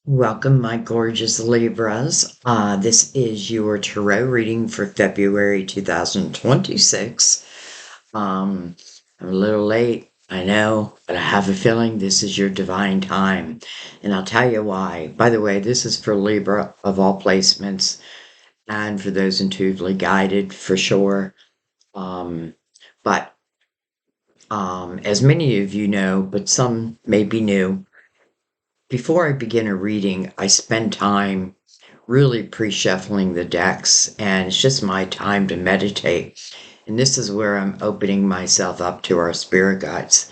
Welcome, my gorgeous Libras. This is your tarot reading for February 2026. I'm a little late, I know, but I have a feeling this is your divine time. And I'll tell you why. By the way, this is for Libra of all placements and for those intuitively guided for sure. But as many of you know, but some may be new, before I begin a reading, I spend time really pre-shuffling the decks, and it's just my time to meditate. And this is where I'm opening myself up to our spirit guides.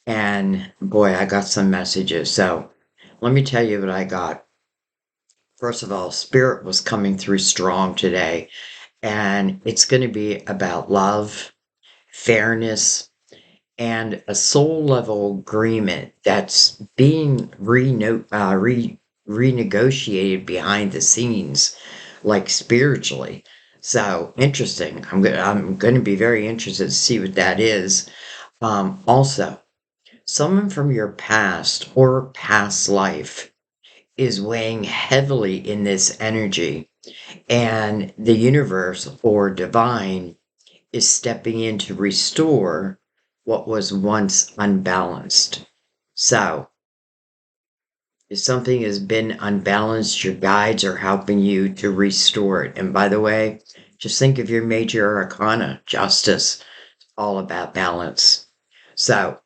And boy, I got some messages. So let me tell you what I got. First of all, spirit was coming through strong today, and it's going to be about love, fairness, and a soul level agreement that's being renegotiated behind the scenes, like spiritually. So interesting. I'm going to be very interested to see what that is. Also, someone from your past or past life is weighing heavily in this energy, and the universe or divine is stepping in to restore what was once unbalanced. So, if something has been unbalanced, your guides are helping you to restore it. And by the way, just think of your major arcana, justice, all about balance. So,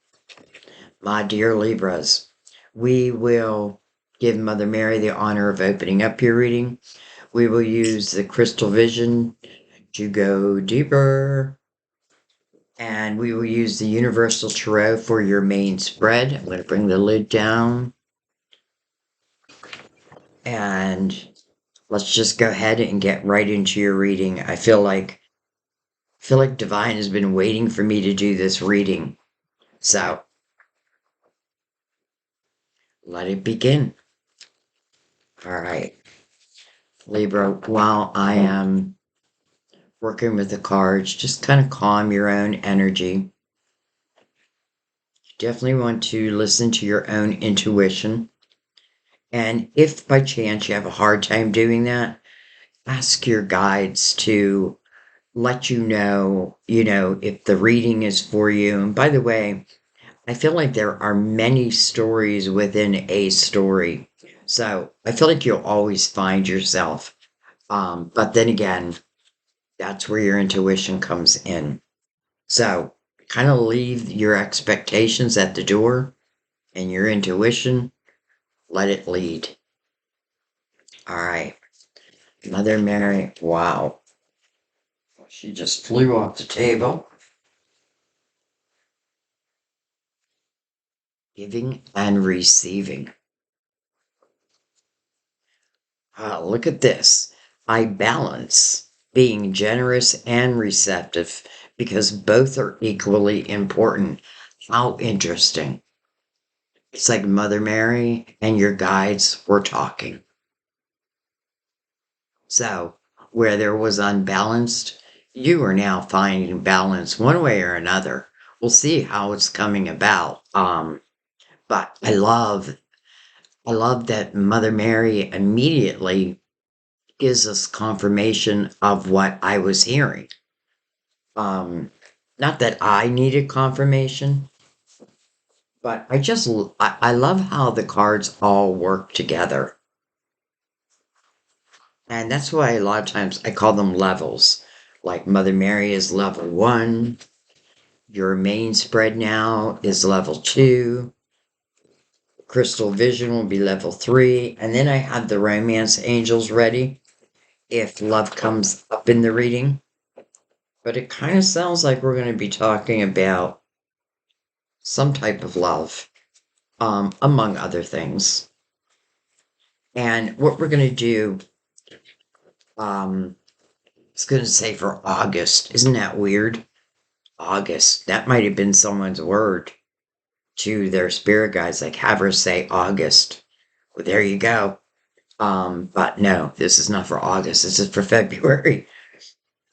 my dear Libras, we will give Mother Mary the honor of opening up your reading. We will use the crystal vision to go deeper. And we will use the Universal Tarot for your main spread. I'm going to bring the lid down. And let's just go ahead and get right into your reading. I feel like Divine has been waiting for me to do this reading. So let it begin. All right. Libra, while I am working with the cards, just kind of calm your own energy. You definitely want to listen to your own intuition. And if by chance you have a hard time doing that, ask your guides to let you know, if the reading is for you. And by the way, I feel like there are many stories within a story. So I feel like you'll always find yourself. But then again, that's where your intuition comes in. So kind of leave your expectations at the door and your intuition, let it lead. All right. Mother Mary, wow. She just flew off the table. Giving and receiving. Look at this. I balance being generous and receptive because both are equally important. How interesting. It's like Mother Mary and your guides were talking. So, where there was unbalanced, you are now finding balance one way or another. We'll see how it's coming about. But I love that Mother Mary immediately gives us confirmation of what I was hearing. Um, Not that I needed confirmation, but I love how the cards all work together. And that's why a lot of times I call them levels. Like Mother Mary is level 1, your main spread now is level 2, Crystal Vision will be level 3, and then I have the Romance Angels ready if love comes up in the reading. But it kind of sounds like we're going to be talking about some type of love, among other things. And what we're going to do, um, it's going to say for August. Isn't that weird? August. That might have been someone's word to their spirit guides, like have her say August. Well, there you go. But no, this is not for August. This is for February.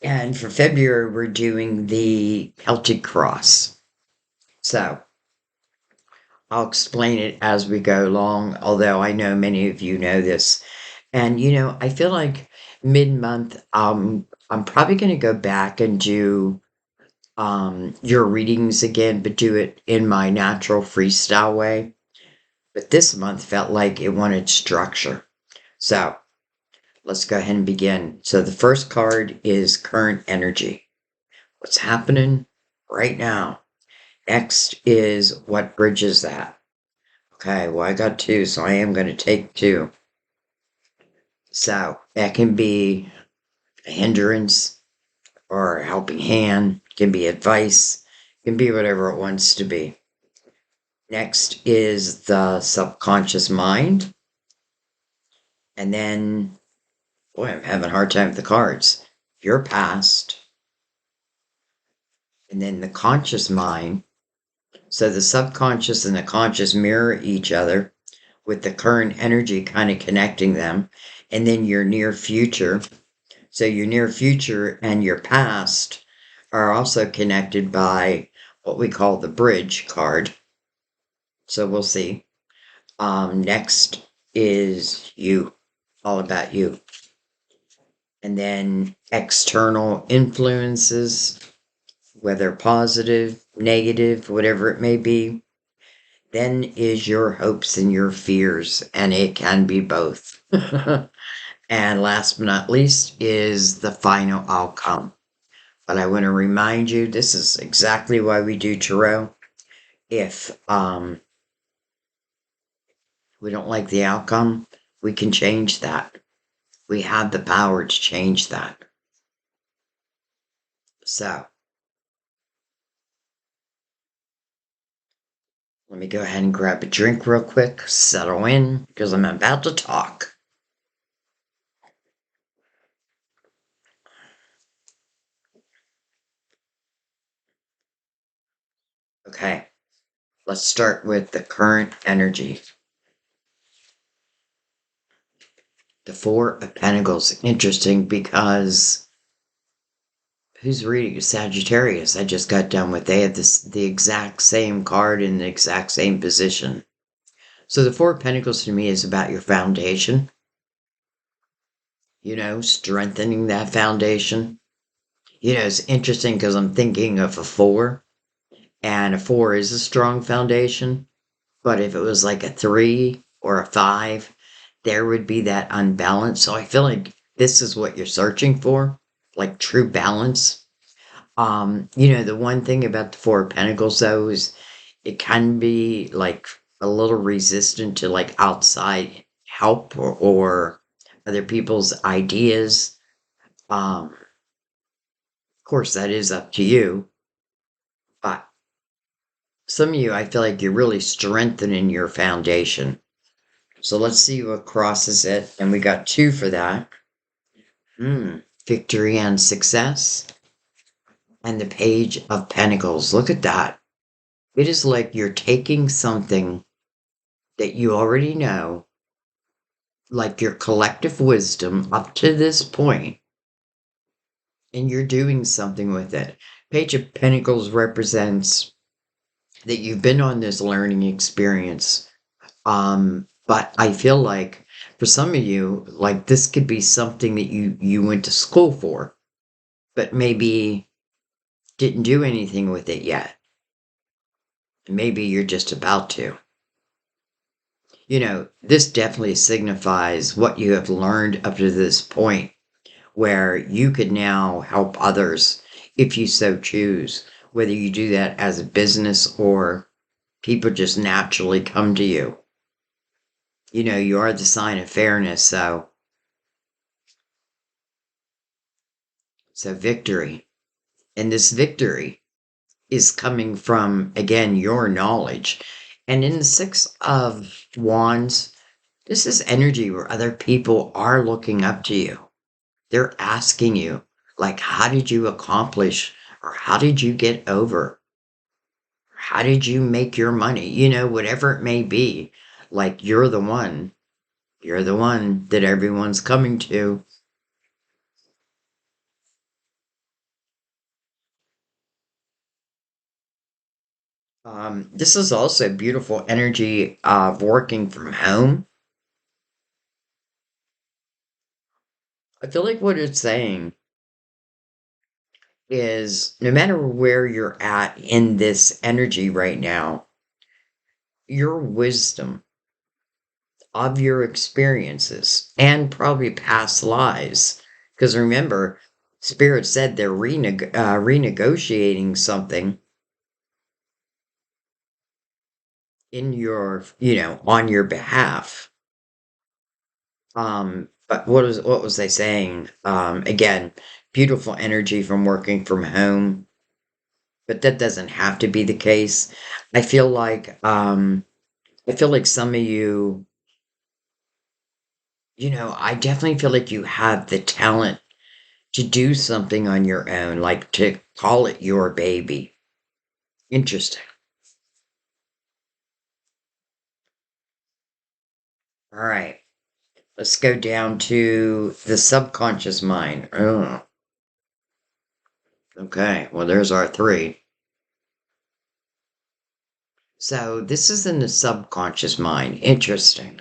And for February, we're doing the Celtic Cross. So, I'll explain it as we go along, although I know many of you know this. And I feel like mid-month, I'm probably going to go back and do your readings again, but do it in my natural freestyle way. But this month felt like it wanted structure. So let's go ahead and begin. So the first card is current energy. What's happening right now? Next is what bridges that. Okay, well, I got two, so I am going to take two. So that can be a hindrance or a helping hand, can be advice, can be whatever it wants to be. Next is the subconscious mind. And then, boy, I'm having a hard time with the cards. Your past. And then the conscious mind. So the subconscious and the conscious mirror each other with the current energy kind of connecting them. And then your near future. So your near future and your past are also connected by what we call the bridge card. So we'll see. Next is you, all about you. And then external influences, whether positive, negative, whatever it may be. Then is your hopes and your fears, and it can be both. And last but not least is the final outcome. But I want to remind you, this is exactly why we do tarot. If we don't like the outcome, we can change that. We have the power to change that. So, let me go ahead and grab a drink real quick, settle in, because I'm about to talk. Okay, let's start with the current energy. The Four of Pentacles. Interesting because who's reading Sagittarius? I just got done with. They had the exact same card in the exact same position. So the Four of Pentacles to me is about your foundation. Strengthening that foundation. It's interesting because I'm thinking of a four, and a four is a strong foundation. But if it was like a three or a five, there would be that unbalance. So I feel like this is what you're searching for, like true balance. The one thing about the Four of Pentacles though is it can be like a little resistant to like outside help or other people's ideas. Of course, that is up to you, but some of you, I feel like you're really strengthening your foundation. So let's see what crosses it. And we got two for that. Victory and success. And the Page of Pentacles. Look at that. It is like you're taking something that you already know, like your collective wisdom up to this point, and you're doing something with it. Page of Pentacles represents that you've been on this learning experience. But I feel like for some of you, like this could be something that you went to school for, but maybe didn't do anything with it yet. Maybe you're just about to. This definitely signifies what you have learned up to this point, where you could now help others if you so choose, whether you do that as a business or people just naturally come to you. You are the sign of fairness, so victory. And this victory is coming from, again, your knowledge. And in the Six of Wands, this is energy where other people are looking up to you. They're asking you, like, how did you accomplish, or how did you get over? How did you make your money? Whatever it may be, like, you're the one. You're the one that everyone's coming to. This is also beautiful energy of working from home. I feel like what it's saying is no matter where you're at in this energy right now, your wisdom of your experiences and probably past lives. Because remember, Spirit said they're renegotiating something in your, on your behalf. But what was they saying? Again, beautiful energy from working from home, but that doesn't have to be the case. I feel like some of you, I definitely feel like you have the talent to do something on your own, like to call it your baby. Interesting. All right. Let's go down to the subconscious mind. Oh, okay. Well, there's our three. So this is in the subconscious mind. Interesting.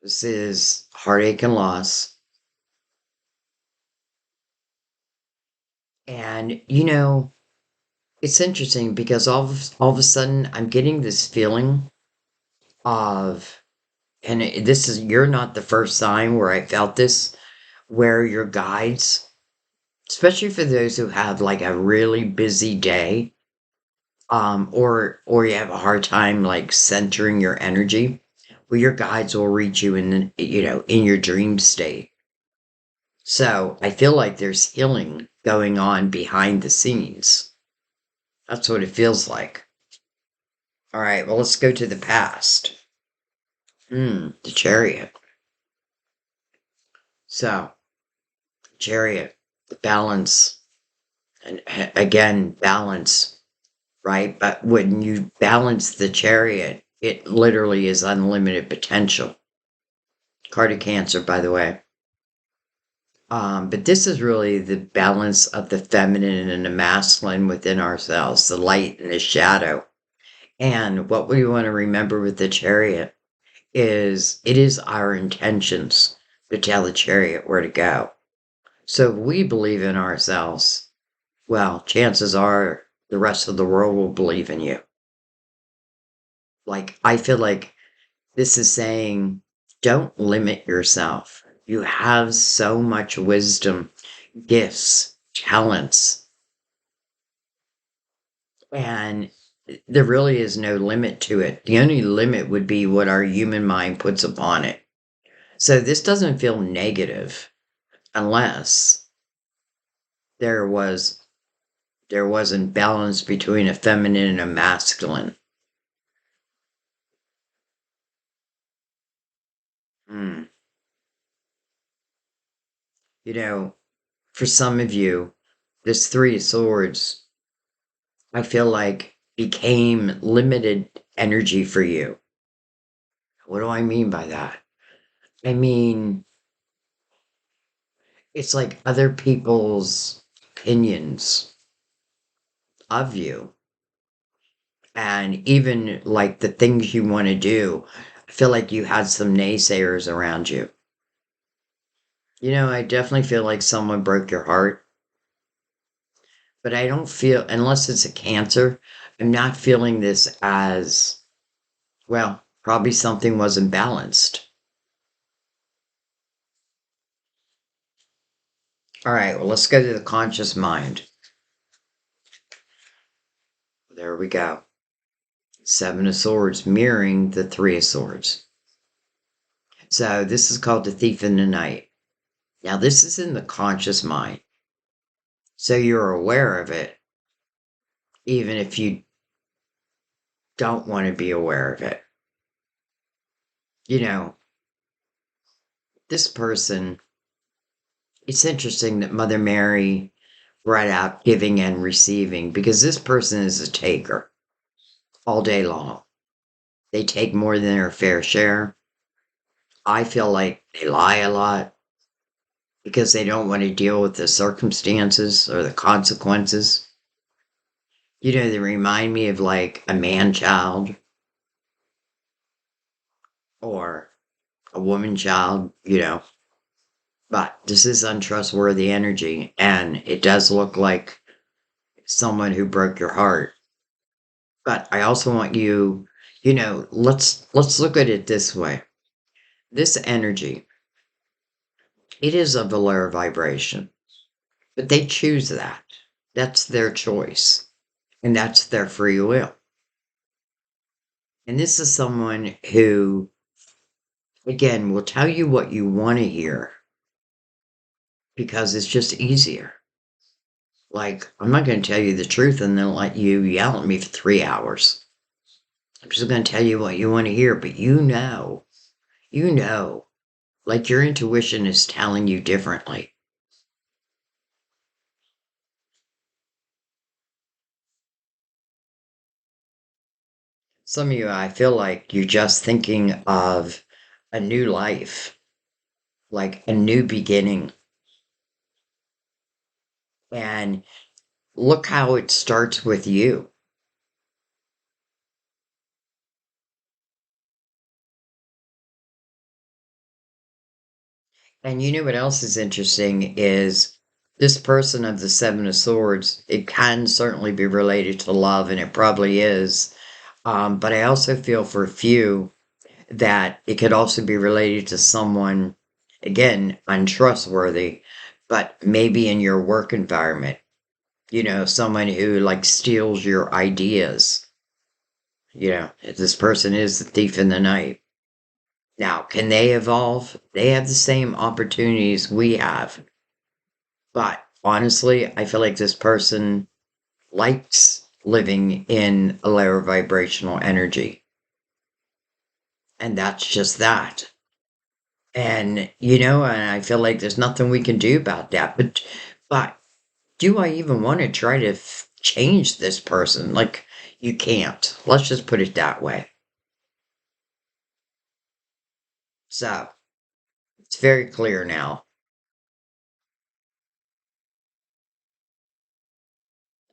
This is heartache and loss. And, it's interesting because all of a sudden I'm getting this feeling of, and you're not the first sign where I felt this, where your guides, especially for those who have like a really busy day, or you have a hard time like centering your energy, well, your guides will reach you in your dream state. So I feel like there's healing going on behind the scenes. That's what it feels like. All right, well, let's go to the past. The chariot. So, chariot, the balance, and again, balance, right? But when you balance the chariot, it literally is unlimited potential. Card of Cancer, by the way. But this is really the balance of the feminine and the masculine within ourselves, the light and the shadow. And what we want to remember with the chariot is it is our intentions to tell the chariot where to go. So if we believe in ourselves, well, chances are the rest of the world will believe in you. Like, I feel like this is saying, don't limit yourself. You have so much wisdom, gifts, talents, and there really is no limit to it. The only limit would be what our human mind puts upon it. So this doesn't feel negative unless there was there wasn't balance between a feminine and a masculine. Hmm. You know, for some of you, this Three of Swords, I feel like became limited energy for you. What do I mean by that? I mean, it's like other people's opinions of you and even like the things you want to do. I feel like you had some naysayers around you. I definitely feel like someone broke your heart, but I don't feel, unless it's a cancer, I'm not feeling this as, well, probably something wasn't balanced. All right, well, let's go to the conscious mind. There we go. Seven of Swords mirroring the Three of Swords. So this is called the Thief in the Night. Now, this is in the conscious mind. So you're aware of it, even if you don't want to be aware of it. You know, this person, it's interesting that Mother Mary brought out giving and receiving because this person is a taker all day long. They take more than their fair share. I feel like they lie a lot because they don't want to deal with the circumstances or the consequences. They remind me of like a man child or a woman child. But this is untrustworthy energy, and it does look like someone who broke your heart. But I also want let's look at it this way. This energy, it is of a lower vibration, but they choose that. That's their choice, and that's their free will. And this is someone who, again, will tell you what you want to hear because it's just easier. Like, I'm not going to tell you the truth and then let you yell at me for 3 hours. I'm just going to tell you what you want to hear, but you know, like your intuition is telling you differently. Some of you, I feel like you're just thinking of a new life, like a new beginning. And look how it starts with you. And you know what else is interesting is this person of the Seven of Swords, it can certainly be related to love, and it probably is. But I also feel for a few that it could also be related to someone, again, untrustworthy, but maybe in your work environment, someone who like steals your ideas. This person is the thief in the night. Now, can they evolve? They have the same opportunities we have. But honestly, I feel like this person likes living in a lower vibrational energy. And that's just that. And I feel like there's nothing we can do about that. But do I even want to try to change this person? Like, you can't. Let's just put it that way. So, it's very clear now.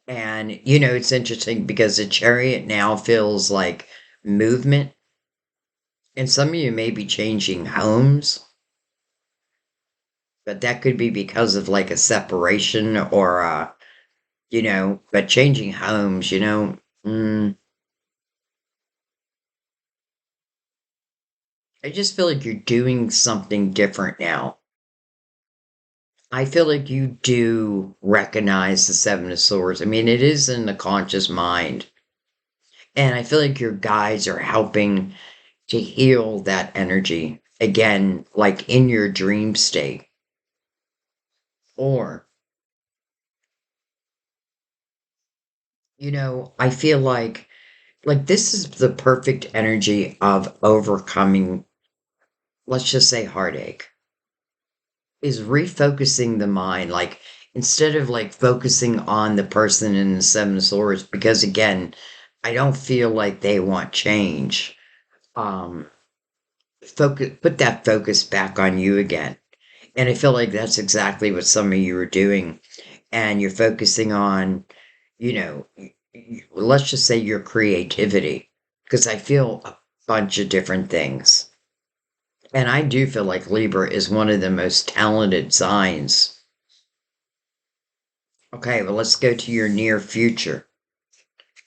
And, it's interesting because the chariot now feels like movement. And some of you may be changing homes, but that could be because of like a separation or, but changing homes. I just feel like you're doing something different now. I feel like you do recognize the Seven of Swords. I mean, it is in the conscious mind. And I feel like your guides are helping to heal that energy again, like in your dream state. Or, I feel like this is the perfect energy of overcoming, let's just say heartache, is refocusing the mind. Like, instead of like focusing on the person in the Seven of Swords, because again, I don't feel like they want change. Um, put that focus back on you again. And I feel like that's exactly what some of you are doing. And you're focusing on, let's just say your creativity, because I feel a bunch of different things. And I do feel like Libra is one of the most talented signs. Okay, well, let's go to your near future.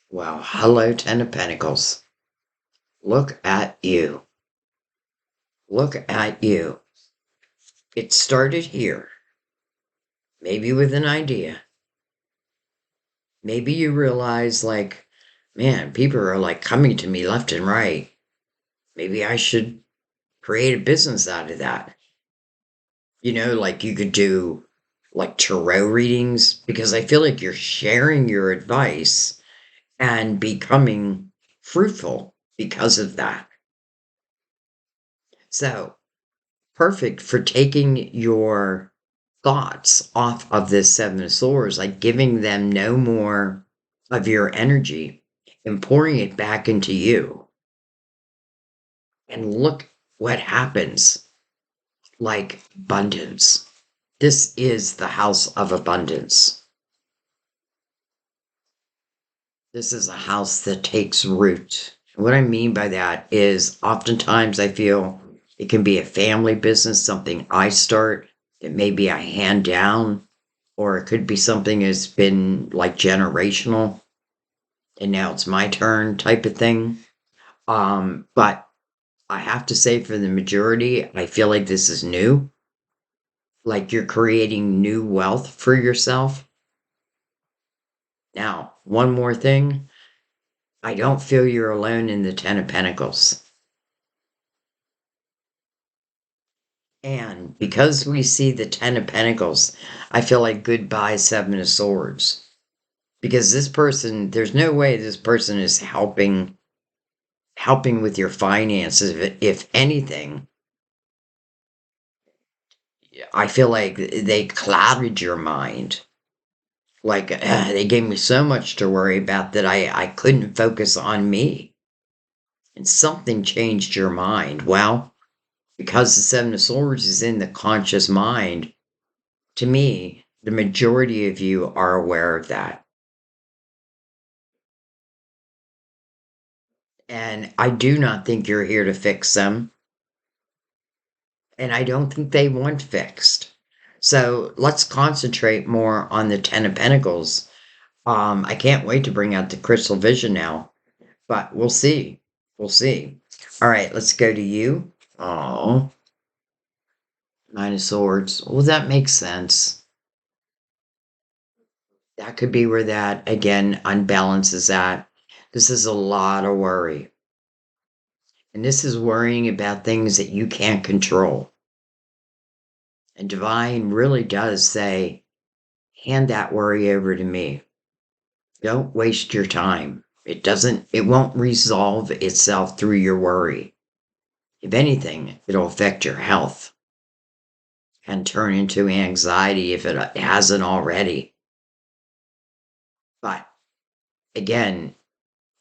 Well, hello, Ten of Pentacles. Look at you. Look at you. It started here, maybe with an idea. Maybe you realize, like, man, people are like coming to me left and right. Maybe I should create a business out of that. Like you could do like tarot readings because I feel like you're sharing your advice and becoming fruitful because of that. So, perfect for taking your thoughts off of this Seven of Swords, like giving them no more of your energy and pouring it back into you. And look what happens, like abundance. This is the house of abundance. This is a house that takes root. What I mean by that is oftentimes I feel it can be a family business, something I start. It may be a hand down, or it could be something that's been like generational and now it's my turn type of thing. But I have to say for the majority, I feel like this is new. Like you're creating new wealth for yourself. Now, one more thing. I don't feel you're alone in the Ten of Pentacles. And because we see the Ten of Pentacles, I feel like goodbye, Seven of Swords. Because this person, there's no way this person is helping with your finances. If anything, I feel like they clouded your mind. Like they gave me so much to worry about that I couldn't focus on me. And something changed your mind. Well, because the Seven of Swords is in the conscious mind, to me, the majority of you are aware of that. And I do not think you're here to fix them. And I don't think they want fixed. So let's concentrate more on the Ten of Pentacles. I can't wait to bring out the crystal vision now, but we'll see. We'll see. All right, let's go to you. Oh, Nine of Swords. Well, that makes sense. That could be where that, again, unbalances at. This is a lot of worry. And this is worrying about things that you can't control. And Divine really does say, hand that worry over to me. Don't waste your time. It won't resolve itself through your worry. If anything, it'll affect your health and turn into anxiety if it hasn't already. But again,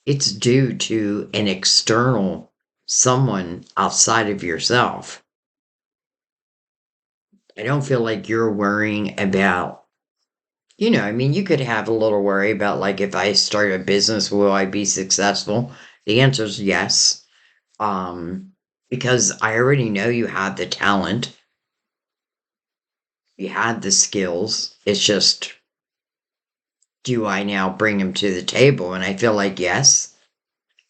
it's due to an external someone outside of yourself. I don't feel like you're worrying about, I mean, you could have a little worry about like if I start a business, will I be successful? The answer is yes. Because I already know you have the talent, you had the skills. It's just, do I now bring them to the table? And I feel like yes.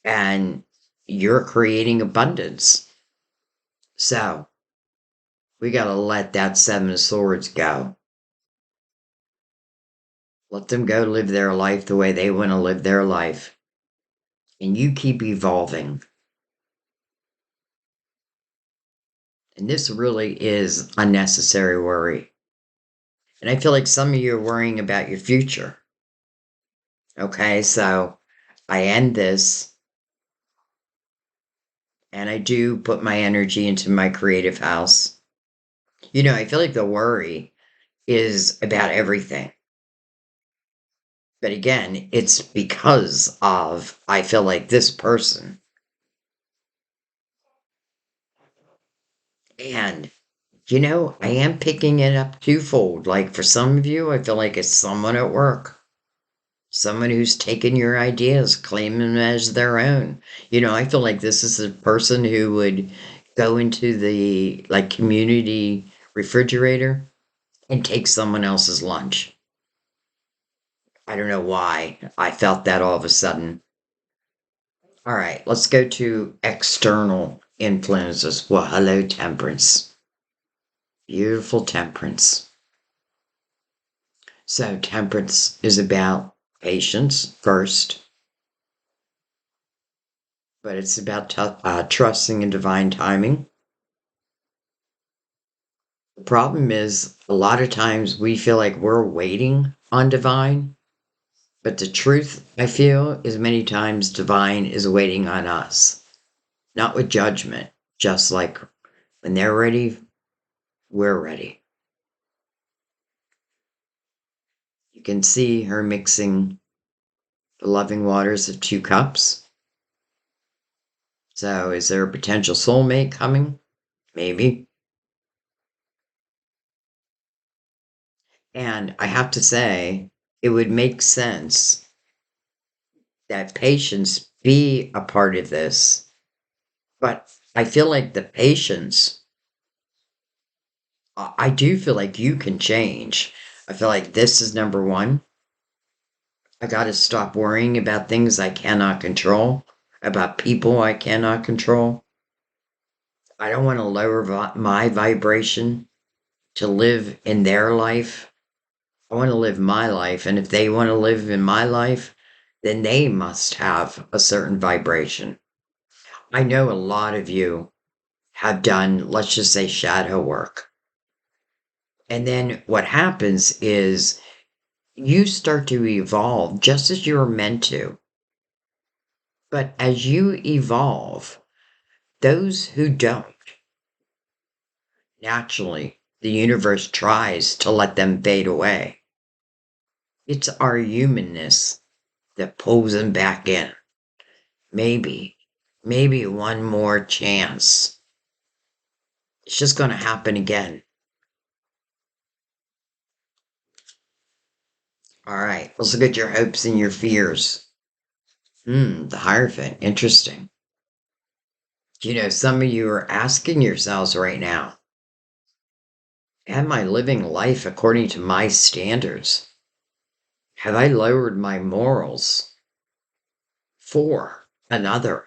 And you're creating abundance. So we got to let that Seven of Swords go. Let them go live their life the way they want to live their life. And you keep evolving. And this really is unnecessary worry. And I feel like some of you are worrying about your future. Okay, so I end this and I do put my energy into my creative house. I feel like the worry is about everything. But again, it's because of, I feel like this person. And, I am picking it up twofold. Like for some of you, I feel like it's someone at work, someone who's taken your ideas, claiming them as their own. I feel like this is a person who would go into the like community refrigerator and take someone else's lunch. I don't know why I felt that all of a sudden. All right, let's go to external influences. Well, hello, Temperance. Beautiful Temperance. So, Temperance is about patience first, but it's about trusting in divine timing. The problem is, a lot of times we feel like we're waiting on divine, but the truth, I feel, is many times divine is waiting on us. Not with judgment, just like when they're ready, we're ready. You can see her mixing the loving waters of two cups. So, is there a potential soulmate coming? Maybe. And I have to say, it would make sense that patience be a part of this. But I feel like the patience, I do feel like you can change. I feel like this is number one. I got to stop worrying about things I cannot control, about people I cannot control. I don't want to lower my vibration to live in their life. I want to live my life. And if they want to live in my life, then they must have a certain vibration. I know a lot of you have done, let's just say, shadow work. And then what happens is you start to evolve just as you're meant to. But as you evolve, those who don't, naturally, the universe tries to let them fade away. It's our humanness that pulls them back in. Maybe, maybe one more chance. It's just going to happen again. All right, let's look at your hopes and your fears. The Hierophant, interesting. You know, some of you are asking yourselves right now, am I living life according to my standards? Have I lowered my morals for another?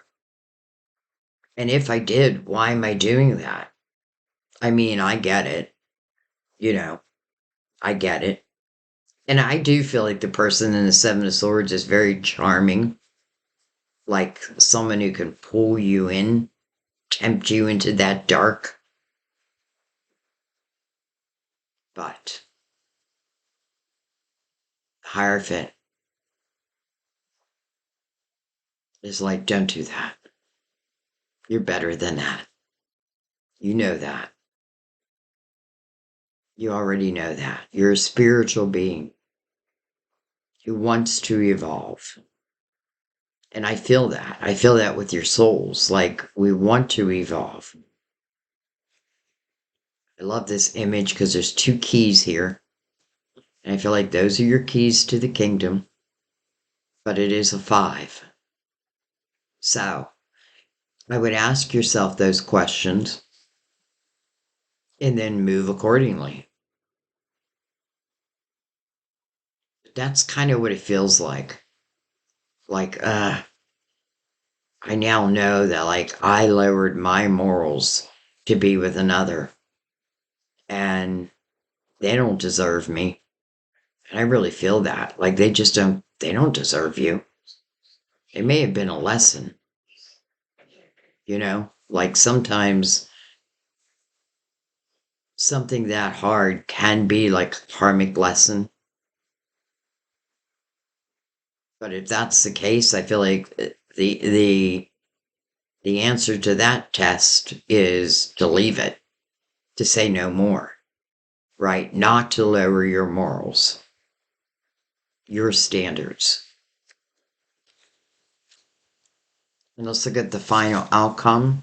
And if I did, why am I doing that? I mean, I get it. You know, I get it. And I do feel like the person in the Seven of Swords is very charming, like someone who can pull you in, tempt you into that dark. But Hierophant is like, don't do that. You're better than that. You know that. You already know that. You're a spiritual being who wants to evolve. And I feel that. I feel that with your souls. Like, we want to evolve. I love this image because there's two keys here. And I feel like those are your keys to the kingdom. But it is a 5. So, I would ask yourself those questions and then move accordingly. That's kind of what it feels like. Like, I now know that, like, I lowered my morals to be with another. And they don't deserve me. And I really feel that. Like, they don't deserve you. It may have been a lesson, you know? Like, sometimes something that hard can be like a karmic lesson. But if that's the case, I feel like the answer to that test is to leave it, to say no more, right? Not to lower your morals, your standards. And let's look at the final outcome.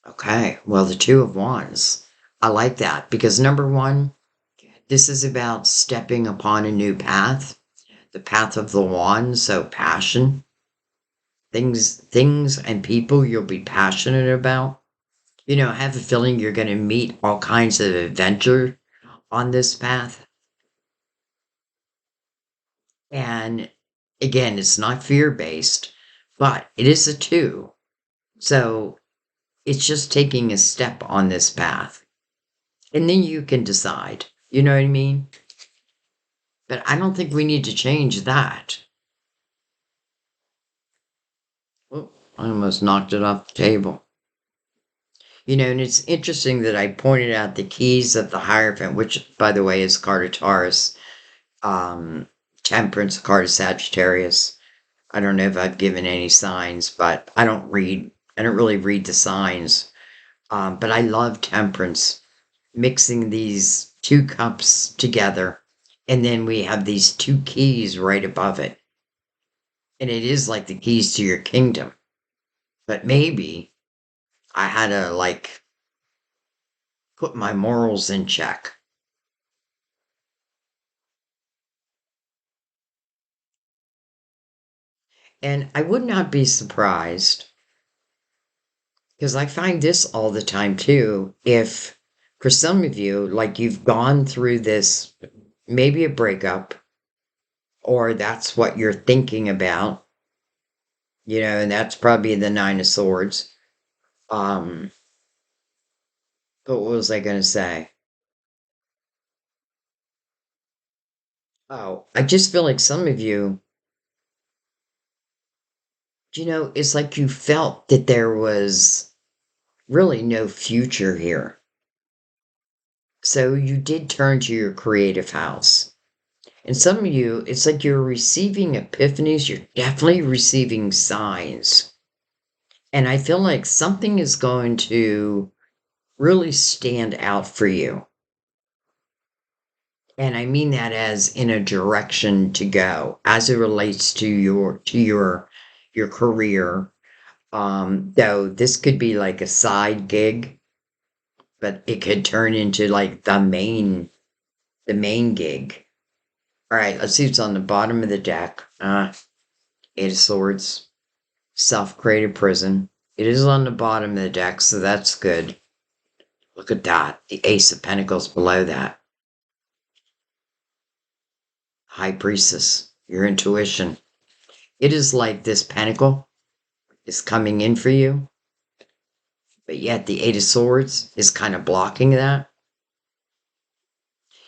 Okay, well, the Two of Wands. I like that because number one, this is about stepping upon a new path, the path of the wand, so passion, things and people you'll be passionate about. You know, I have a feeling you're going to meet all kinds of adventure on this path. And again, it's not fear-based, but it is a 2. So it's just taking a step on this path. And then you can decide. You know what I mean? But I don't think we need to change that. Oh, I almost knocked it off the table. You know, and it's interesting that I pointed out the keys of the Hierophant, which, by the way, is card of Taurus, Temperance, card of Sagittarius. I don't know if I've given any signs, but I don't really read the signs. But I love Temperance, mixing these 2 cups together. And then we have these 2 keys right above it. And it is like the keys to your kingdom. But maybe I had to, like, put my morals in check. And I would not be surprised, because I find this all the time too, if for some of you, like you've gone through this, maybe a breakup, or that's what you're thinking about, and that's probably the Nine of Swords. Um, but what was I going to say? Oh, I just feel like some of you, it's like you felt that there was really no future here. So you did turn to your creative house. And some of you, it's like you're receiving epiphanies, you're definitely receiving signs. And I feel like something is going to really stand out for you. And I mean that as in a direction to go as it relates to your career. Though this could be like a side gig, but it could turn into like the main gig. All right, let's see what's on the bottom of the deck. Eight of Swords, self-created prison. It is on the bottom of the deck, so that's good. Look at that. The Ace of Pentacles below that. High Priestess, your intuition. It is like this pentacle is coming in for you, but yet the Eight of Swords is kind of blocking that.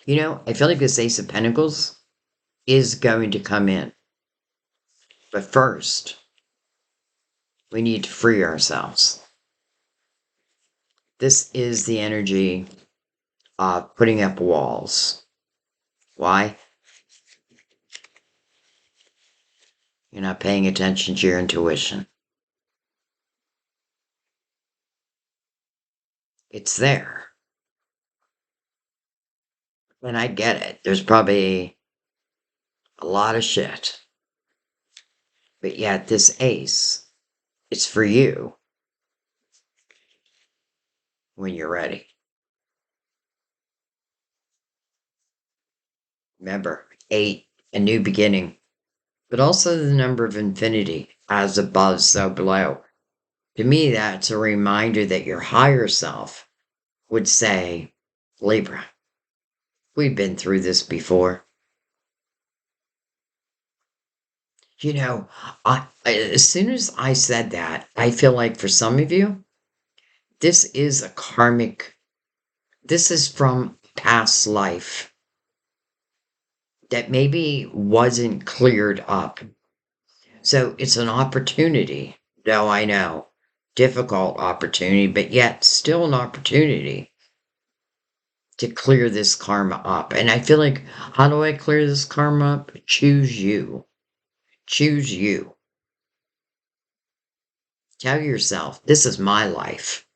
I feel like this Ace of Pentacles is going to come in. But first, we need to free ourselves. This is the energy of putting up walls. Why? You're not paying attention to your intuition. It's there. And I get it. There's probably a lot of shit. But yet this ace, it's for you when you're ready. Remember, 8, a new beginning. But also the number of infinity, as above, so below. To me, that's a reminder that your higher self would say, Libra, we've been through this before. As soon as I said that, I feel like for some of you, this is a karmic, this is from past life that maybe wasn't cleared up. So it's an opportunity, though I know, difficult opportunity, but yet still an opportunity to clear this karma up. And I feel like, how do I clear this karma up? Choose you. Choose you. Tell yourself, this is my life.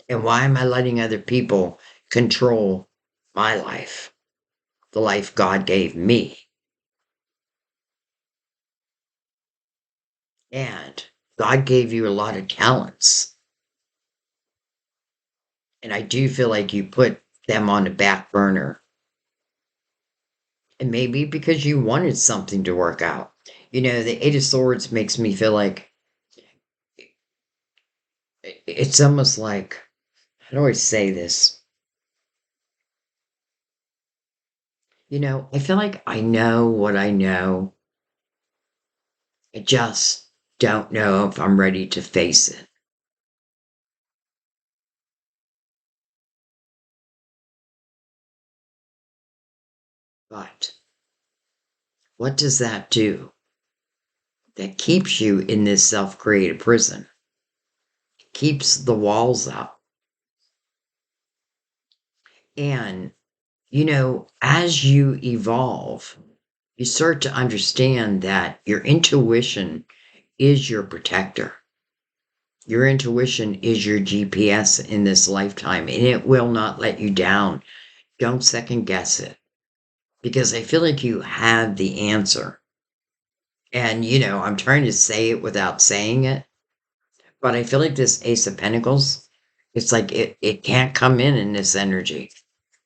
And why am I letting other people control my life? The life God gave me. And God gave you a lot of talents. And I do feel like you put them on the back burner. And maybe because you wanted something to work out. The Eight of Swords makes me feel like it's almost like, how do I say this? I feel like I know what I know. I just don't know if I'm ready to face it. But what does that do? That keeps you in this self-created prison. It keeps the walls up. And, as you evolve, you start to understand that your intuition is your protector. Your intuition is your GPS in this lifetime, and it will not let you down. Don't second guess it, because I feel like you have the answer. And, I'm trying to say it without saying it, but I feel like this Ace of Pentacles, it's like it can't come in this energy.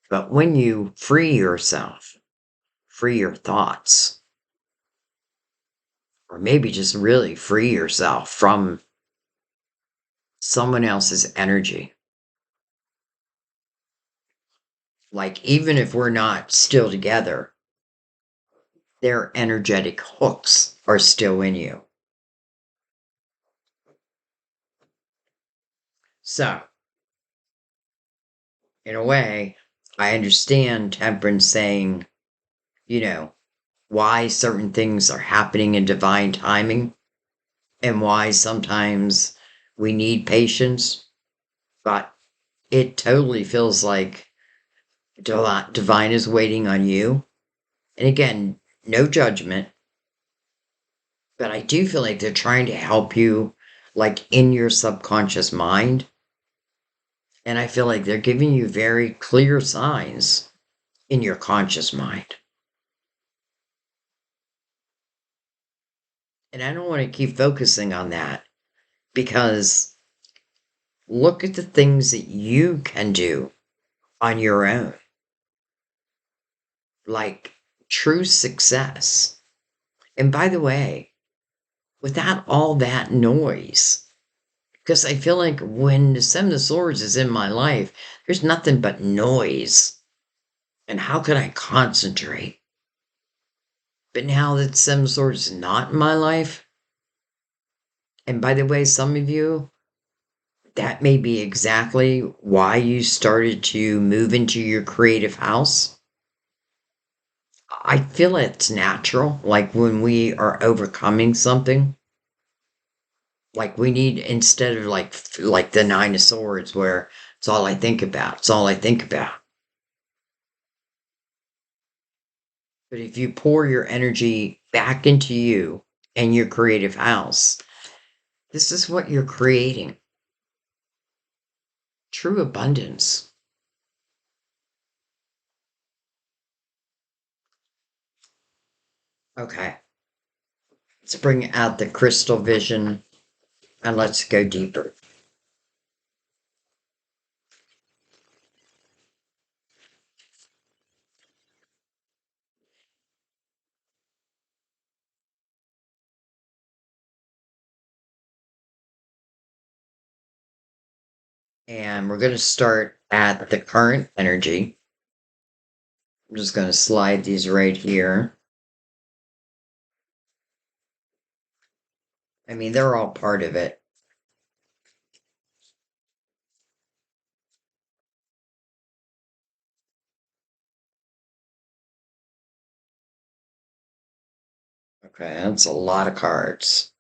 But when you free yourself, free your thoughts, or maybe just really free yourself from someone else's energy. Like, even if we're not still together, their energetic hooks are still in you. So, in a way, I understand Temperance saying, you know, why certain things are happening in divine timing and why sometimes we need patience. But it totally feels like divine is waiting on you. And again, no judgment, but I do feel like they're trying to help you, like in your subconscious mind. And I feel like they're giving you very clear signs in your conscious mind. And I don't want to keep focusing on that because look at the things that you can do on your own, like true success. And by the way, without all that noise, because I feel like when the Seven of Swords is in my life, there's nothing but noise. And how can I concentrate? But now that Seven of Swords is not in my life, and by the way, some of you, that may be exactly why you started to move into your creative house. I feel it's natural, like when we are overcoming something, like we need, instead of like the Nine of Swords where it's all I think about, it's all I think about. But if you pour your energy back into you and your creative house, this is what you're creating. True abundance. Okay, let's bring out the crystal vision and let's go deeper. And we're going to start at the current energy. I'm just going to slide these right here. I mean, they're all part of it. Okay, that's a lot of cards.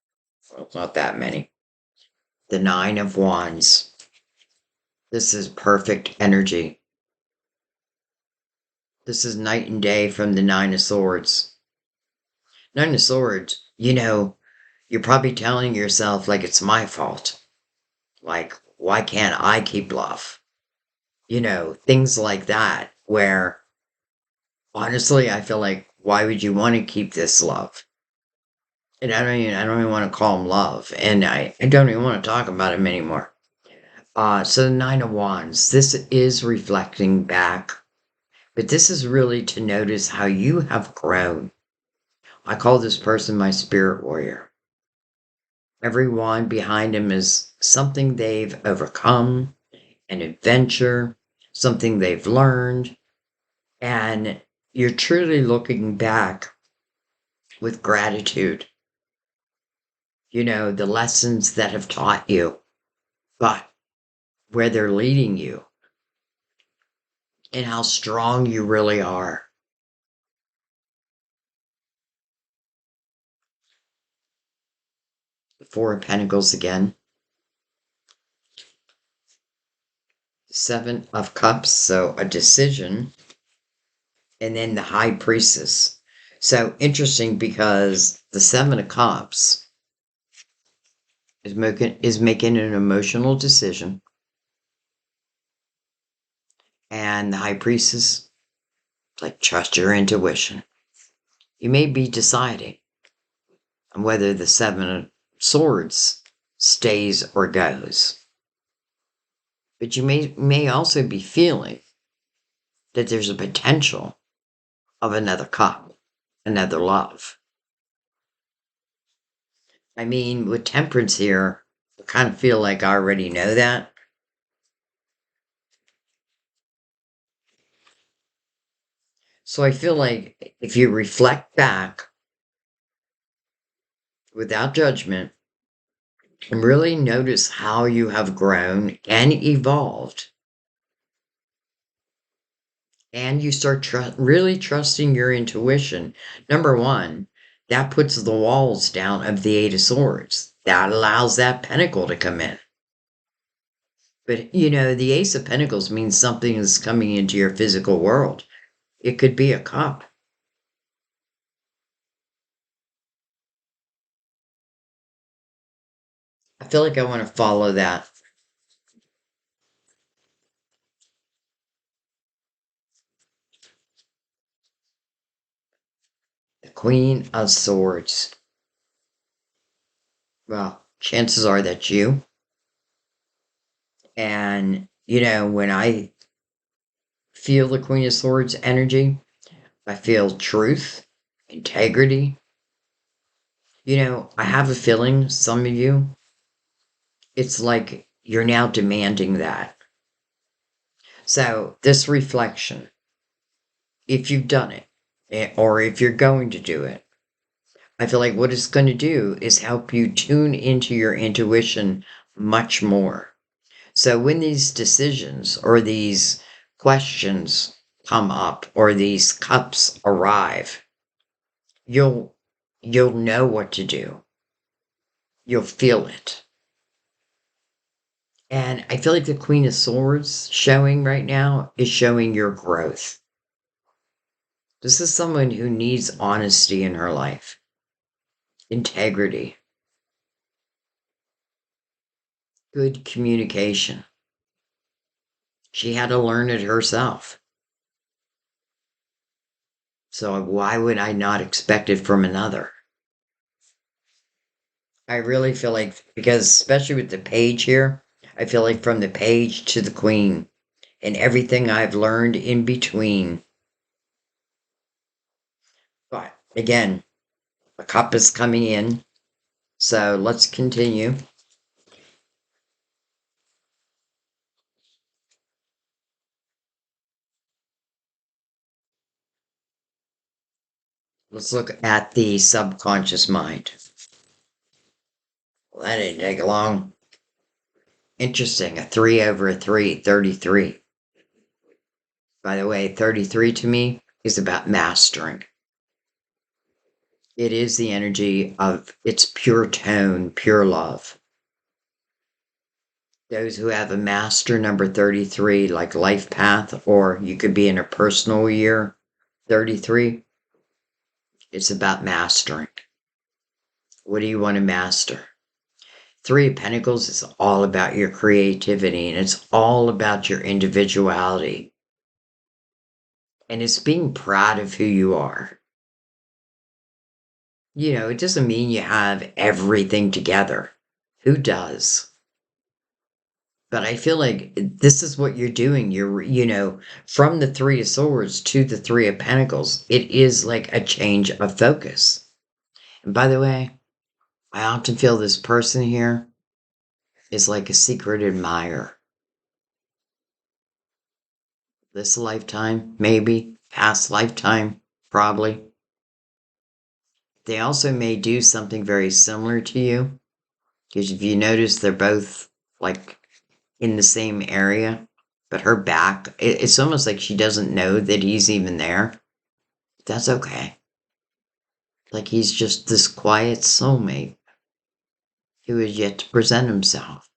Well, not that many. The Nine of Wands. This is perfect energy. This is night and day from the Nine of Swords. Nine of Swords, you're probably telling yourself, like, it's my fault. Like, why can't I keep love? Things like that, where honestly, I feel like, why would you want to keep this love? And I don't even want to call them love. And I don't even want to talk about them anymore. So the Nine of Wands, this is reflecting back, but this is really to notice how you have grown. I call this person my spirit warrior. Every wand behind him is something they've overcome, an adventure, something they've learned, and you're truly looking back with gratitude. The lessons that have taught you, but where they're leading you, and how strong you really are. The Four of Pentacles again. Seven of Cups, so a decision. And then the High Priestess. So interesting because the Seven of Cups is making an emotional decision. And the High Priestess, like, trust your intuition. You may be deciding on whether the Seven of Swords stays or goes. But you may also be feeling that there's a potential of another cup, another love. I mean, with temperance here, I kind of feel like I already know that. So I feel like if you reflect back without judgment and really notice how you have grown and evolved, and you start really trusting your intuition, number one, that puts the walls down of the Eight of Swords. That allows that pentacle to come in. But, the Ace of Pentacles means something is coming into your physical world. It could be a cup. I feel like I want to follow that. The Queen of Swords. Well, chances are that's you. And, when I feel the Queen of Swords energy, I feel truth, integrity. I have a feeling, some of you, it's like you're now demanding that. So, this reflection, if you've done it, or if you're going to do it, I feel like what it's going to do is help you tune into your intuition much more. So when these decisions or these questions come up or these cups arrive, you'll know what to do. You'll feel it. And I feel like the Queen of Swords showing right now is showing your growth. This is someone who needs honesty in her life, integrity, good communication. She had to learn it herself. So why would I not expect it from another? I really feel like, because especially with the page here, I feel like from the page to the queen and everything I've learned in between. But again, a cup is coming in. So let's continue. Let's look at the subconscious mind. Well, that didn't take long. Interesting. A 3 over a 3, 33. By the way, 33 to me is about mastering. It is the energy of its pure tone, pure love. Those who have a master number 33, like life path, or you could be in a personal year 33, it's about mastering. What do you want to master? Three of Pentacles is all about your creativity and it's all about your individuality. And it's being proud of who you are. It doesn't mean you have everything together. Who does? But I feel like this is what you're doing. You're, from the Three of Swords to the Three of Pentacles, it is like a change of focus. And by the way, I often feel this person here is like a secret admirer. This lifetime, maybe, past lifetime, probably. They also may do something very similar to you. Because if you notice, they're both like in the same area, but her back, it's almost like she doesn't know that he's even there. That's okay. Like he's just this quiet soulmate who is yet to present himself.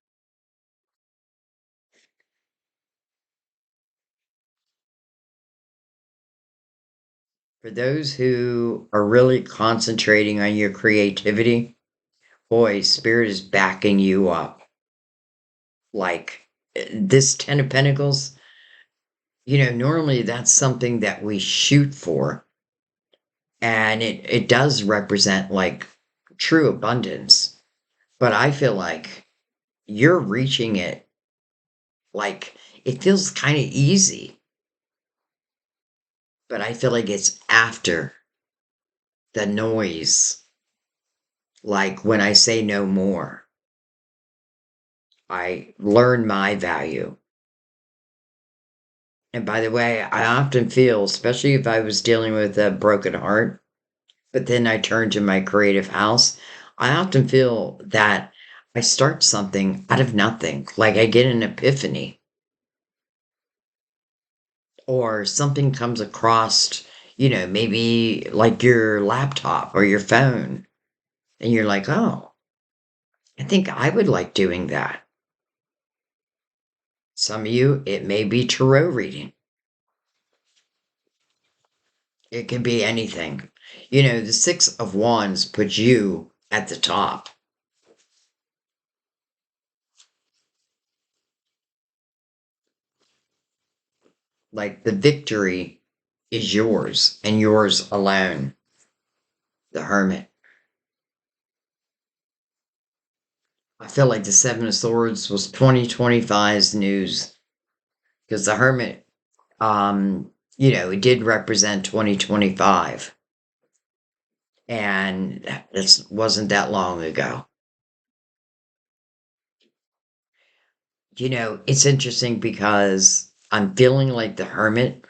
For those who are really concentrating on your creativity, boy, Spirit is backing you up. Like this Ten of Pentacles, normally that's something that we shoot for. And it does represent like true abundance. But I feel like you're reaching it, like it feels kind of easy. But I feel like it's after the noise Like when I say no more, I learn my value. And by the way, I often feel, especially if I was dealing with a broken heart, but then I turn to my creative house, I often feel that I start something out of nothing. Like I get an epiphany or something comes across, maybe like your laptop or your phone. And you're like, oh, I think I would like doing that. Some of you, it may be tarot reading. It can be anything. The Six of Wands puts you at the top. Like the victory is yours and yours alone. The Hermit. I feel like the Seven of Swords was 2025's news because the Hermit, it did represent 2025. And it wasn't that long ago. It's interesting because I'm feeling like the Hermit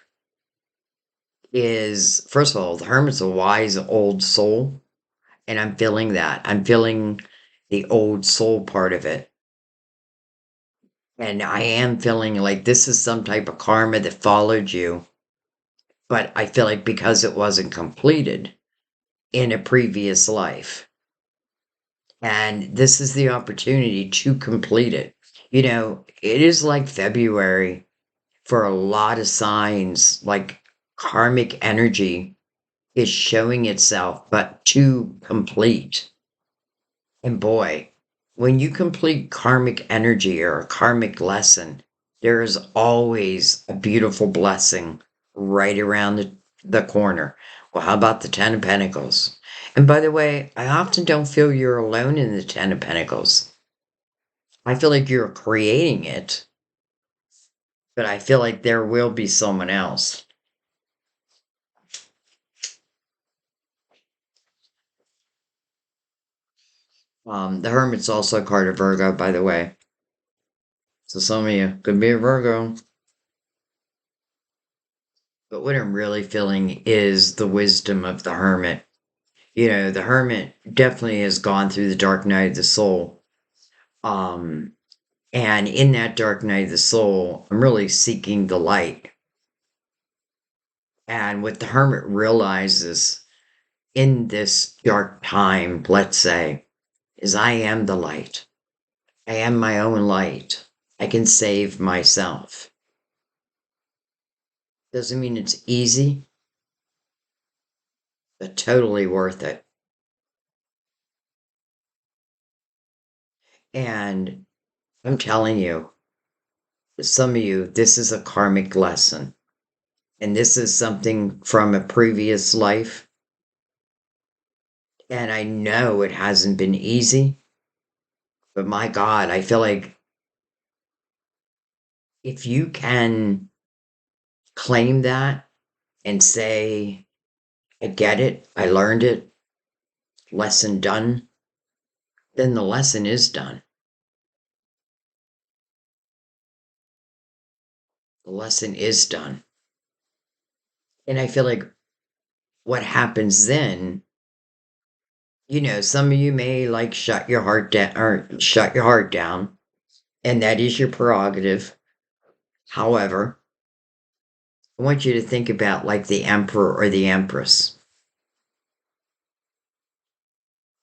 is, first of all, the Hermit's a wise old soul. And I'm feeling that. I'm feeling the old soul part of it. And I am feeling like this is some type of karma that followed you. But I feel like because it wasn't completed in a previous life. And this is the opportunity to complete it. It is like February for a lot of signs, like karmic energy is showing itself, but to complete. And boy, when you complete karmic energy or a karmic lesson, there is always a beautiful blessing right around the corner. Well, how about the Ten of Pentacles? And by the way, I often don't feel you're alone in the Ten of Pentacles. I feel like you're creating it, but I feel like there will be someone else. The Hermit's also a card of Virgo, by the way. So some of you could be a Virgo. But what I'm really feeling is the wisdom of the Hermit. The Hermit definitely has gone through the dark night of the soul. Um, and in that dark night of the soul, I'm really seeking the light. And what the Hermit realizes in this dark time, let's say, is I am the light. I am my own light. I can save myself. Doesn't mean it's easy, but totally worth it. And I'm telling you, some of you, this is a karmic lesson. And this is something from a previous life. And I know it hasn't been easy, but my God, I feel like if you can claim that and say, I get it, I learned it, lesson done, then the lesson is done. The lesson is done. And I feel like what happens then, some of you may like shut your heart down or shut your heart down, and that is your prerogative. However, I want you to think about like the emperor or the empress.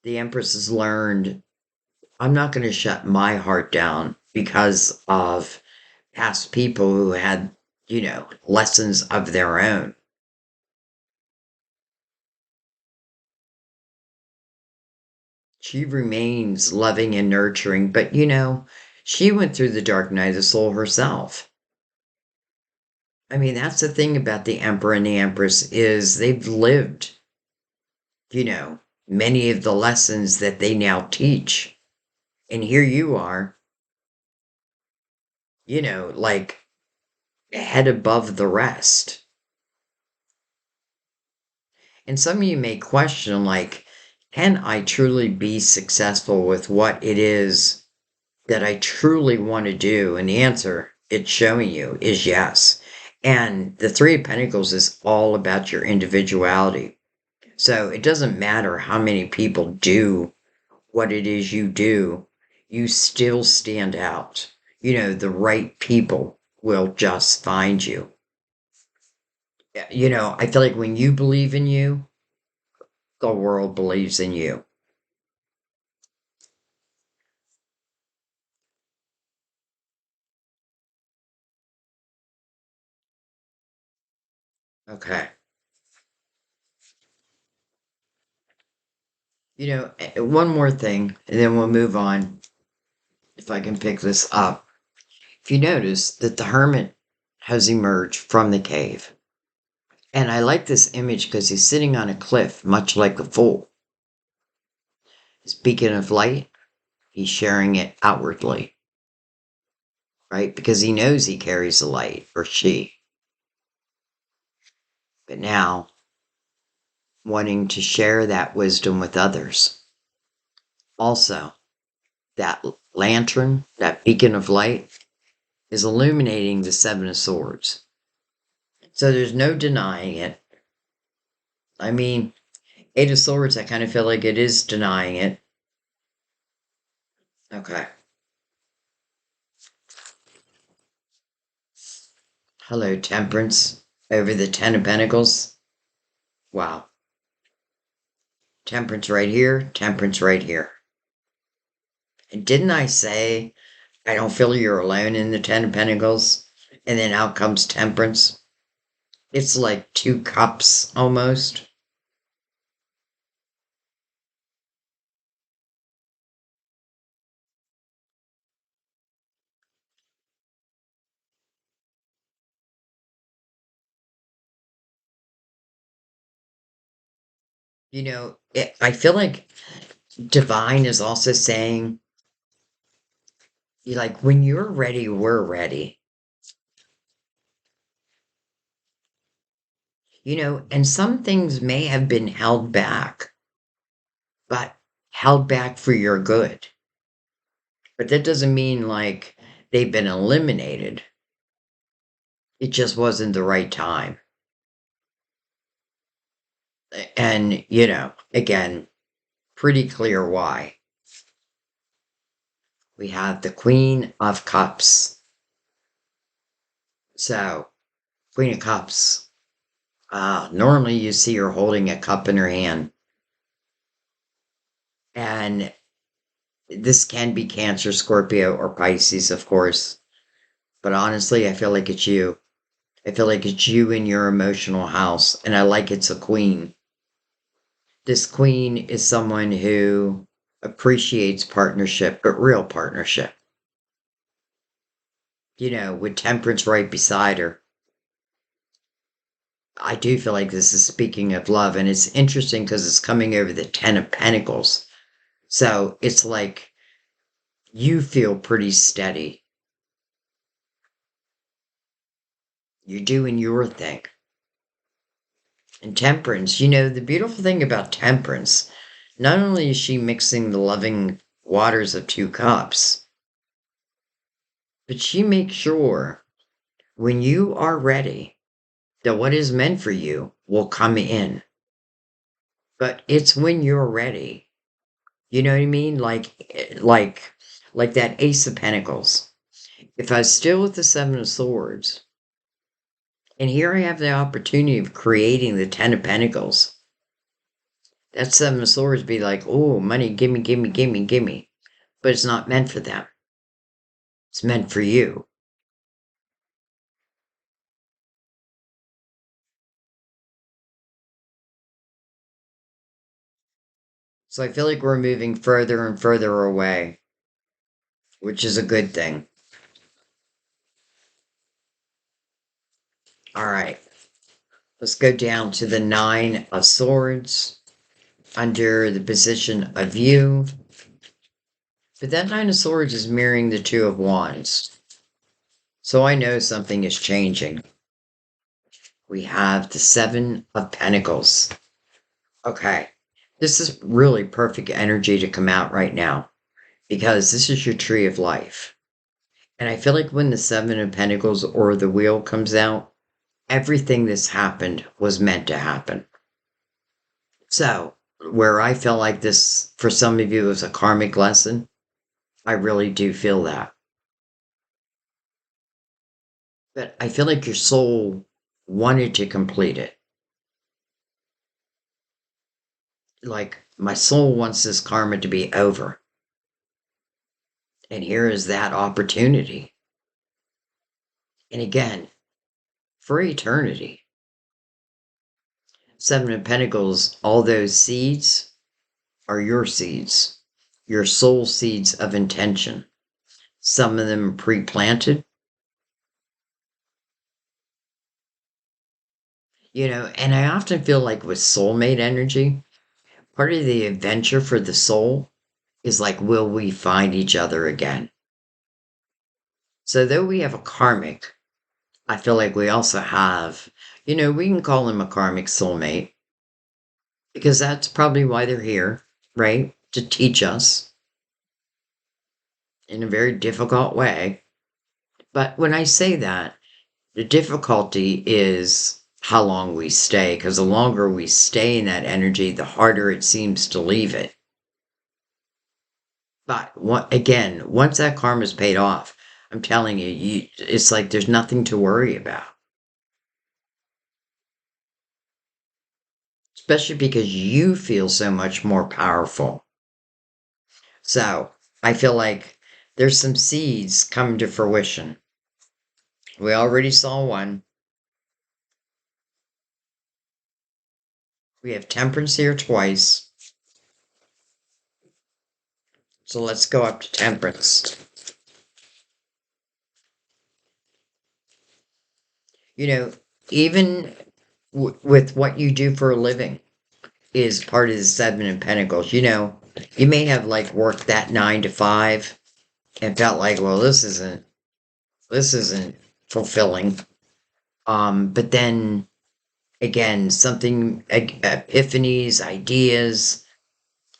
The empress has learned, I'm not going to shut my heart down because of past people who had, lessons of their own. She remains loving and nurturing, but she went through the dark night of the soul herself. I mean, that's the thing about the emperor and the empress is they've lived, many of the lessons that they now teach. And here you are, like head above the rest. And some of you may question, like, can I truly be successful with what it is that I truly want to do? And the answer it's showing you is yes. And the Three of Pentacles is all about your individuality. So it doesn't matter how many people do what it is you do, you still stand out. The right people will just find you. I feel like when you believe in you, the world believes in you. Okay. One more thing, and then we'll move on. If I can pick this up. If you notice that the hermit has emerged from the cave. And I like this image because he's sitting on a cliff, much like a fool. His beacon of light, he's sharing it outwardly, right? Because he knows he carries the light, or she. But now, wanting to share that wisdom with others. Also, that lantern, that beacon of light, is illuminating the Seven of Swords. So there's no denying it. I mean, Eight of Swords, I kind of feel like it is denying it. Okay. Hello, Temperance. Over the Ten of Pentacles. Wow. Temperance right here, Temperance right here. And didn't I say I don't feel you're alone in the Ten of Pentacles? And then out comes Temperance. It's like two cups almost. I feel like Divine is also saying, like, when you're ready, we're ready. And some things may have been held back, but held back for your good. But that doesn't mean like they've been eliminated. It just wasn't the right time. And, again, pretty clear why. We have the Queen of Cups. So, Queen of Cups. Normally you see her holding a cup in her hand. And this can be Cancer, Scorpio, or Pisces, of course. But honestly, I feel like it's you. I feel like it's you in your emotional house. And I like it's a queen. This queen is someone who appreciates partnership, but real partnership. With Temperance right beside her. I do feel like this is speaking of love, and it's interesting because it's coming over the Ten of Pentacles. So it's like you feel pretty steady. You're doing your thing. And Temperance, the beautiful thing about Temperance, not only is she mixing the loving waters of two cups, but she makes sure when you are ready that what is meant for you will come in. But it's when you're ready. You know what I mean? Like that Ace of Pentacles. If I was still with the Seven of Swords, and here I have the opportunity of creating the Ten of Pentacles, that Seven of Swords be like, oh, money, gimme, gimme, gimme, gimme. But it's not meant for them. It's meant for you. So I feel like we're moving further and further away, which is a good thing. All right. Let's go down to the Nine of Swords under the position of you. But that Nine of Swords is mirroring the Two of Wands. So I know something is changing. We have the Seven of Pentacles. Okay. This is really perfect energy to come out right now because this is your tree of life. And I feel like when the Seven of Pentacles or the wheel comes out, everything that's happened was meant to happen. So, where I feel like this, for some of you, is a karmic lesson, I really do feel that. But I feel like your soul wanted to complete it. Like, my soul wants this karma to be over. And here is that opportunity. And again, for eternity. Seven of Pentacles, all those seeds are your seeds, your soul seeds of intention. Some of them pre-planted. And I often feel like with soulmate energy, part of the adventure for the soul is like, will we find each other again? So though we have a karmic, I feel like we also have, we can call him a karmic soulmate because that's probably why they're here, right? To teach us in a very difficult way. But when I say that, the difficulty is how long we stay, because the longer we stay in that energy, the harder it seems to leave it. But again, once that karma is paid off, I'm telling you, it's like there's nothing to worry about. Especially because you feel so much more powerful. So I feel like there's some seeds coming to fruition. We already saw one. We have temperance here twice. So let's go up to temperance. Even with what you do for a living is part of the Seven of Pentacles. You may have like worked that 9 to 5 and felt like, well, this isn't fulfilling. But then again, something, epiphanies, ideas,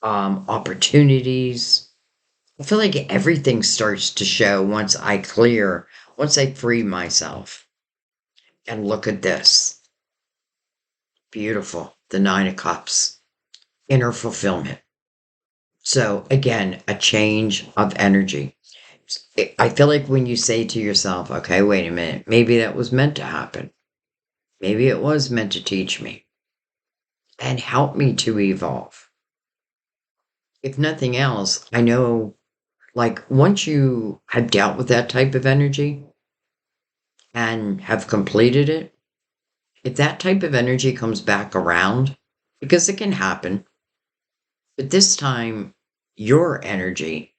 opportunities. I feel like everything starts to show once I free myself. And look at this. Beautiful. The Nine of Cups. Inner fulfillment. So again, a change of energy. I feel like when you say to yourself, okay, wait a minute, maybe that was meant to happen. Maybe it was meant to teach me and help me to evolve. If nothing else, I know, like, once you have dealt with that type of energy and have completed it, if that type of energy comes back around, because it can happen, but this time your energy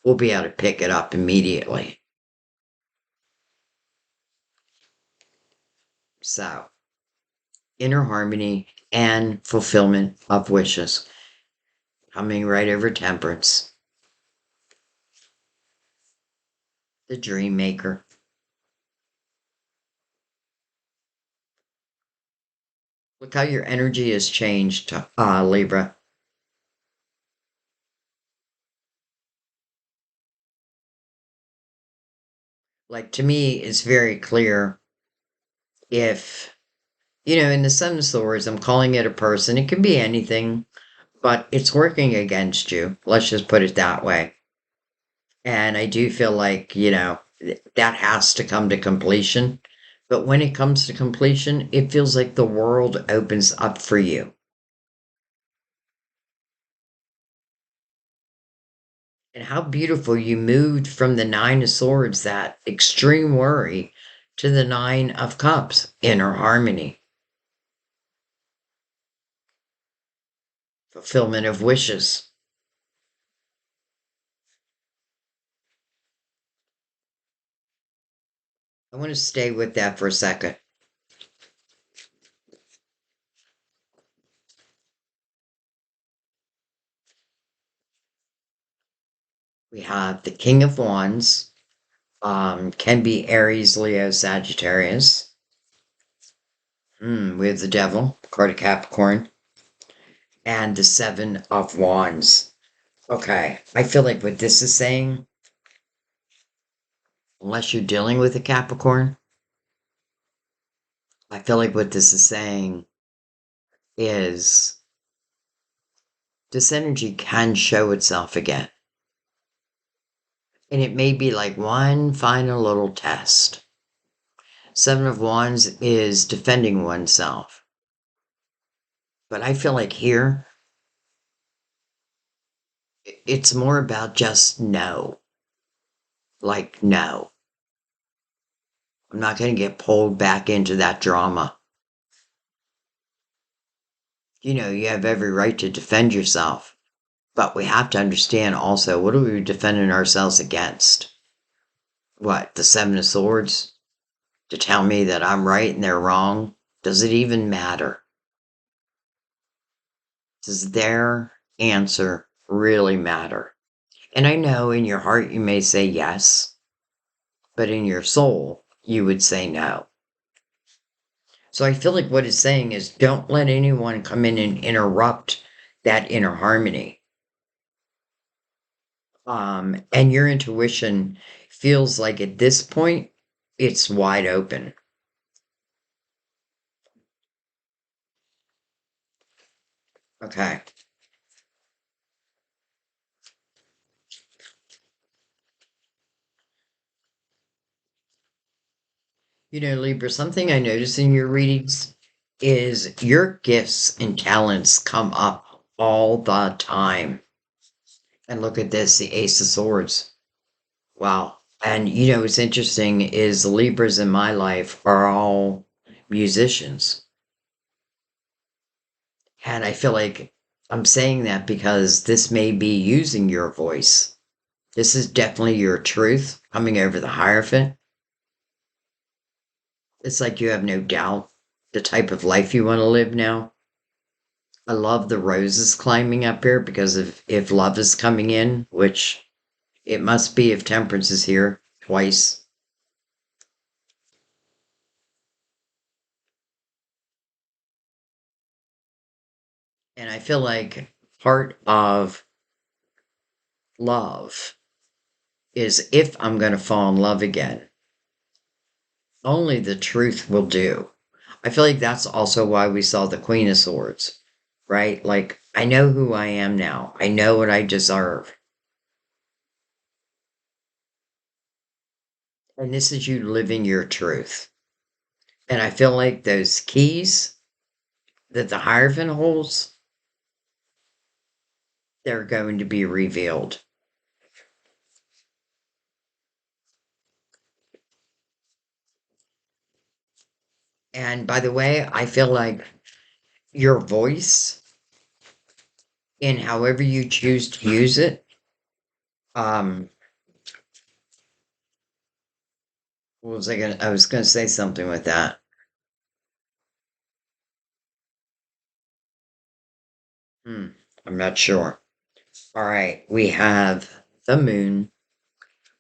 will be able to pick it up immediately. So, inner harmony and fulfillment of wishes. Coming right over temperance. The dream maker. Look how your energy has changed, Libra. Like, to me, it's very clear if, in the Seven of Swords, I'm calling it a person. It can be anything, but it's working against you. Let's just put it that way. And I do feel like, that has to come to completion. But when it comes to completion, it feels like the world opens up for you. And how beautiful you moved from the Nine of Swords, that extreme worry, to the Nine of Cups, inner harmony, fulfillment of wishes. I want to stay with that for a second. We have the King of Wands, can be Aries, Leo, Sagittarius. We have the Devil, card of Capricorn. and the Seven of Wands. Okay, I feel like what this is saying, unless you're dealing with a Capricorn, I feel like what this is saying is this energy can show itself again. And it may be like one final little test. Seven of Wands is defending oneself. But I feel like here, it's more about just no. Like, no. I'm not going to get pulled back into that drama. You know, you have every right to defend yourself. But we have to understand also, what are we defending ourselves against? What, the Seven of Swords? To tell me that I'm right and they're wrong? Does it even matter? Does their answer really matter? And I know in your heart you may say yes, but in your soul you would say no. So I feel like what it's saying is don't let anyone come in and interrupt that inner harmony. And your intuition feels like at this point it's wide open. Okay. You know, Libra, something I notice in your readings is your gifts and talents come up all the time. And look at this, the Ace of Swords. Wow. And you know, what's interesting is the Libras in my life are all musicians. And I feel like I'm saying that because this may be using your voice. This is definitely your truth coming over the Hierophant. It's like you have no doubt the type of life you want to live now. I love the roses climbing up here because of if love is coming in, which it must be if temperance is here twice. And I feel like part of love is if I'm going to fall in love again, only the truth will do. I feel like that's also why we saw the Queen of Swords, right? Like, I know who I am now. I know what I deserve. And this is you living your truth. And I feel like those keys that the Hierophant holds, they're going to be revealed. And by the way, I feel like your voice, in however you choose to use it, um, what was I was gonna say something with that. Hmm, I'm not sure. All right, we have the moon,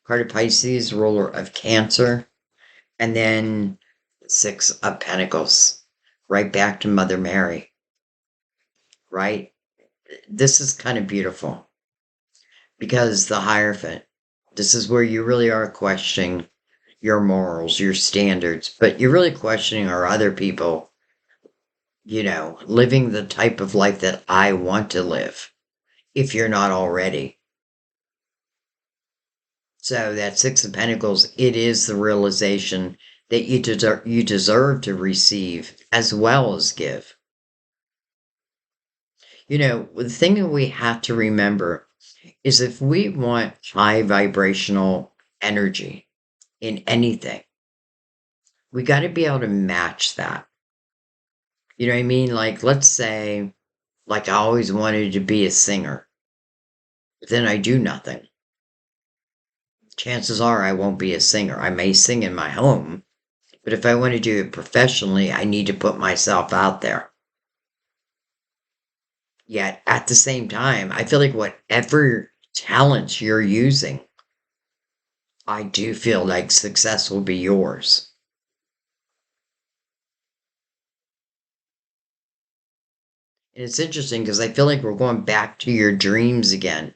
card of Pisces, ruler of Cancer, and then Six of Pentacles, right back to Mother Mary, right? This is kind of beautiful because the Hierophant, this is where you really are questioning your morals, your standards, but you're really questioning are other people, you know, living the type of life that I want to live, if you're not already. So that Six of Pentacles, it is the realization that you deserve to receive as well as give. You know, the thing that we have to remember is if we want high vibrational energy in anything, we got to be able to match that. You know what I mean? Like, let's say, like I always wanted to be a singer, but then I do nothing. Chances are I won't be a singer. I may sing in my home, but if I want to do it professionally, I need to put myself out there. Yet at the same time, I feel like whatever talents you're using, I do feel like success will be yours. And it's interesting because I feel like we're going back to your dreams again.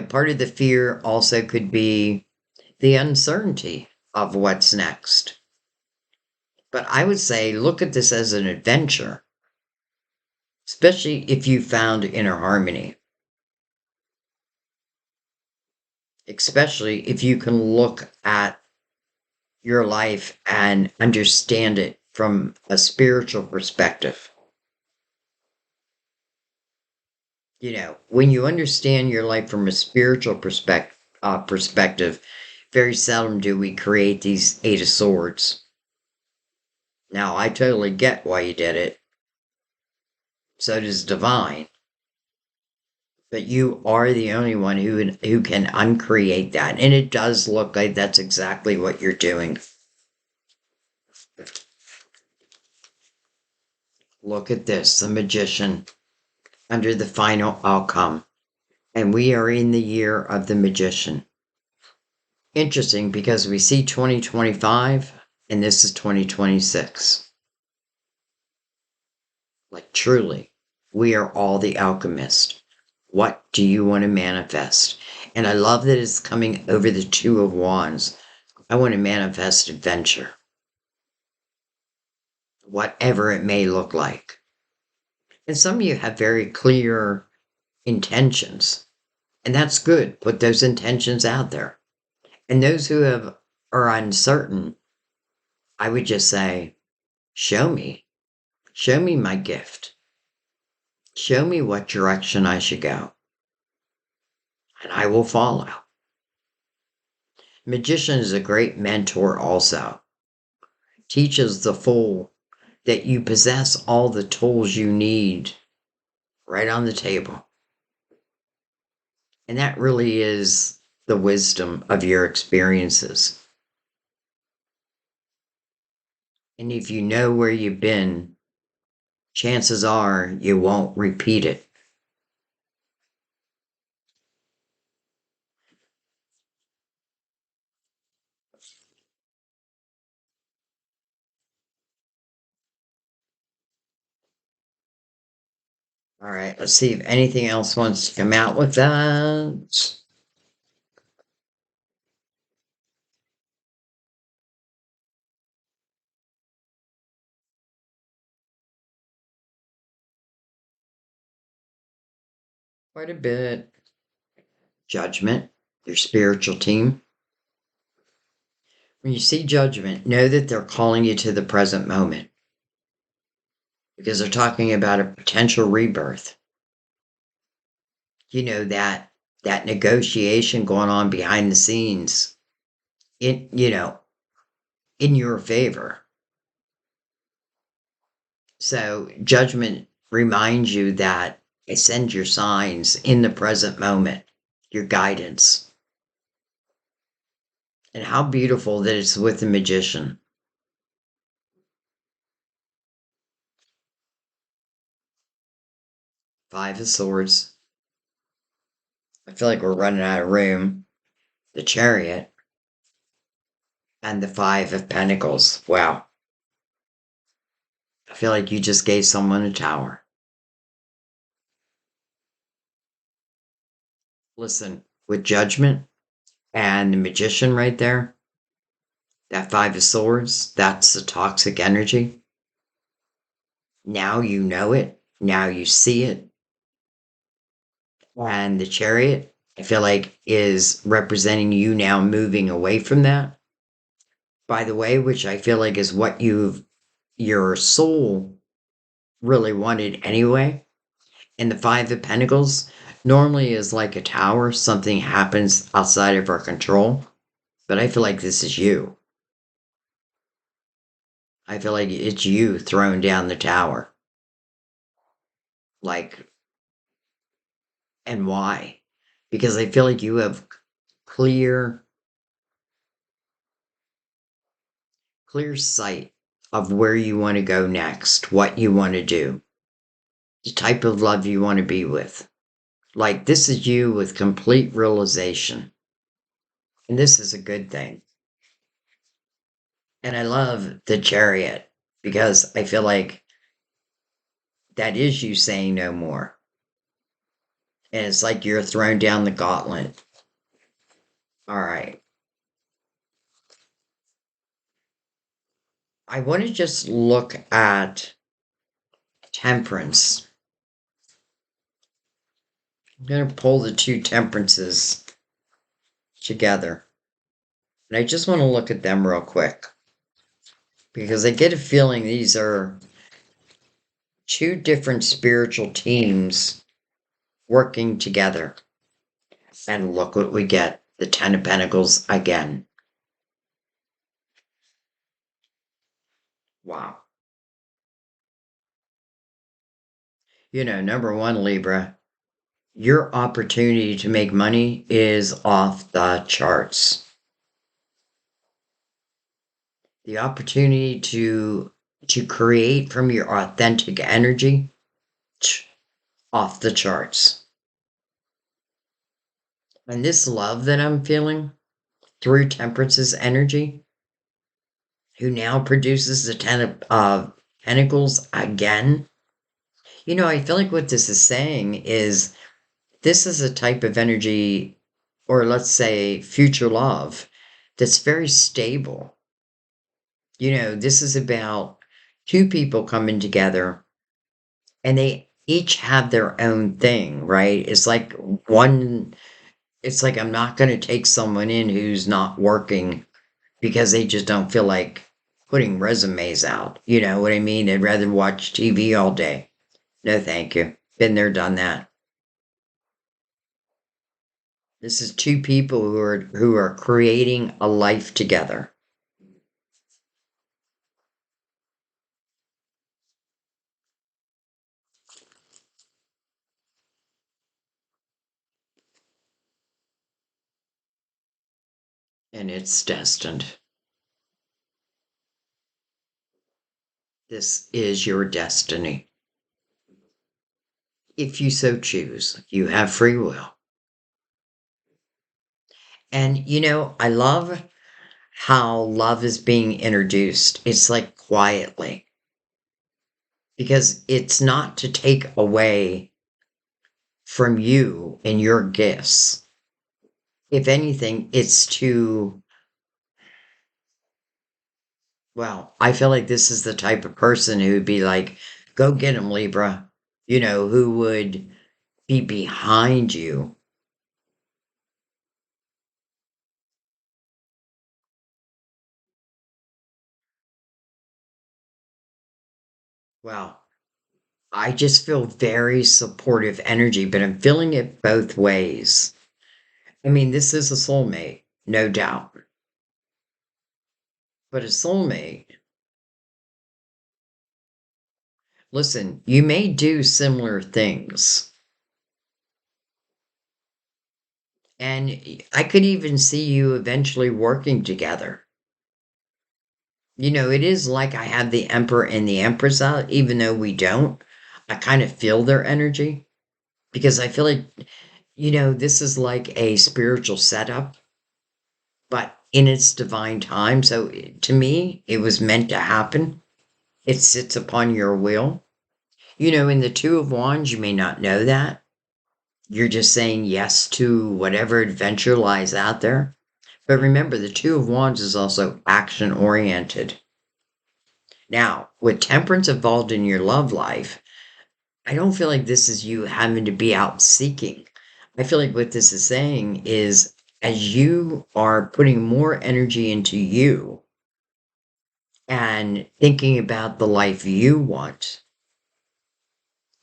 Part of the fear also could be the uncertainty of what's next. But I would say look at this as an adventure, especially if you found inner harmony, especially if you can look at your life and understand it from a spiritual perspective. When you understand your life from a spiritual perspective, very seldom do we create these Eight of Swords. Now, I totally get why you did it. So does Divine. But you are the only one who can uncreate that. And it does look like that's exactly what you're doing. Look at this, the Magician under the final outcome. And we are in the year of the Magician. Interesting because we see 2025 and this is 2026. Like truly, we are all the alchemist. What do you want to manifest? And I love that it's coming over the Two of Wands. I want to manifest adventure. Whatever it may look like. And some of you have very clear intentions. And that's good. Put those intentions out there. And those who are uncertain, I would just say, show me. Show me my gift. Show me what direction I should go. And I will follow. Magician is a great mentor also. Teaches the fool that you possess all the tools you need right on the table. And that really is the wisdom of your experiences. And if you know where you've been, chances are you won't repeat it. All right, let's see if anything else wants to come out with that. Quite a bit. Judgment, your spiritual team. When you see Judgment, know that they're calling you to the present moment because they're talking about a potential rebirth. That negotiation going on behind the scenes in your favor. So Judgment reminds you that it sends your signs in the present moment, your guidance. And how beautiful that it's with the Magician. Five of Swords. I feel like we're running out of room. The Chariot. And the Five of Pentacles. Wow. I feel like you just gave someone a tower. Listen, with Judgment and the Magician right there, that Five of Swords, that's the toxic energy. Now you know it. Now you see it. And the Chariot, I feel like, is representing you now moving away from that. By the way, which I feel like is what your soul really wanted anyway. And the Five of Pentacles normally is like a tower. Something happens outside of our control. But I feel like this is you. I feel like it's you throwing down the tower. Like, and why? Because I feel like you have clear sight of where you want to go next, what you want to do, the type of love you want to be with. Like, this is you with complete realization. And this is a good thing. And I love the Chariot. because I feel like that is you saying no more. And it's like you're throwing down the gauntlet. All right. I want to just look at temperance. I'm going to pull the two temperances together. And I just want to look at them real quick because I get a feeling these are two different spiritual teams working together. And look what we get, the Ten of Pentacles again. Wow. You know, number one, Libra, your opportunity to make money is off the charts. The opportunity to create from your authentic energy, off the charts. And this love that I'm feeling through Temperance's energy, who now produces the Ten of Pentacles again. You know, I feel like what this is saying is this is a type of energy, or let's say future love, that's very stable. You know, this is about two people coming together and they each have their own thing, right? It's like I'm not going to take someone in who's not working because they just don't feel like putting resumes out. You know what I mean? They'd rather watch TV all day. No, thank you. Been there, done that. This is two people who are creating a life together. And it's destined. This is your destiny. If you so choose, you have free will. And you know, I love how love is being introduced. It's like quietly, because it's not to take away from you and your gifts. If anything, it's to, well, I feel like this is the type of person who would be like, go get him, Libra. You know, who would be behind you. Well, I just feel very supportive energy, but I'm feeling it both ways. I mean, this is a soulmate, no doubt. But a soulmate, listen, you may do similar things. And I could even see you eventually working together. You know, it is like I have the Emperor and the Empress out, even though we don't. I kind of feel their energy because I feel like, you know, this is like a spiritual setup, but in its divine time. So to me, it was meant to happen. It sits upon your will. You know, in the Two of Wands, you may not know that. You're just saying yes to whatever adventure lies out there. But remember, the Two of Wands is also action oriented. Now, with temperance involved in your love life, I don't feel like this is you having to be out seeking. I feel like what this is saying is as you are putting more energy into you and thinking about the life you want,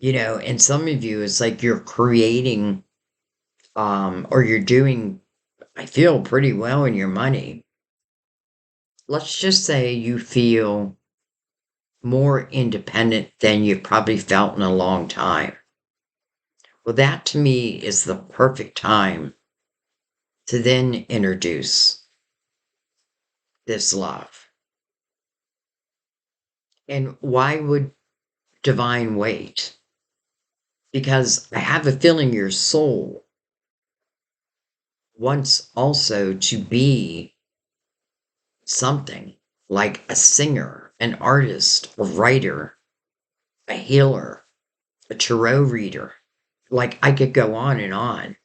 you know, and some of you, it's like you're creating, or you're doing, I feel pretty well in your money. Let's just say you feel more independent than you've probably felt in a long time. Well, that to me is the perfect time to then introduce this love. And why would divine wait? Because I have a feeling your soul wants also to be something like a singer an artist, a writer, a healer, a tarot reader. Like, I could go on and on.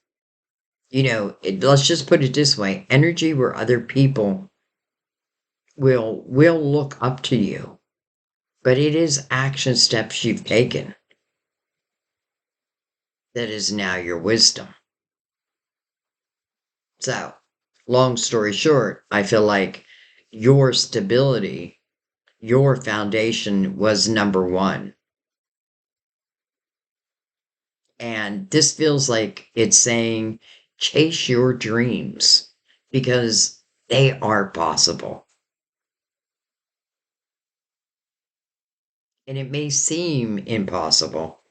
Let's just put it this way, energy where other people will look up to you, but it is action steps you've taken that is now your wisdom. So, long story short, I feel like your stability, your foundation was number one. And this feels like it's saying, chase your dreams because they are possible. And it may seem impossible,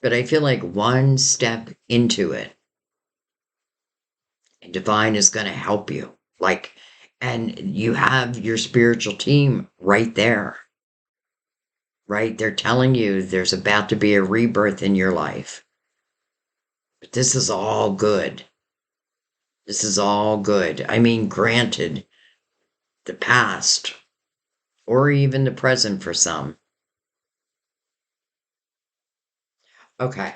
but I feel like one step into it, and divine is going to help you. And you have your spiritual team right there, right? They're telling you there's about to be a rebirth in your life. But this is all good. This is all good. I mean, granted, the past, or even the present for some. Okay.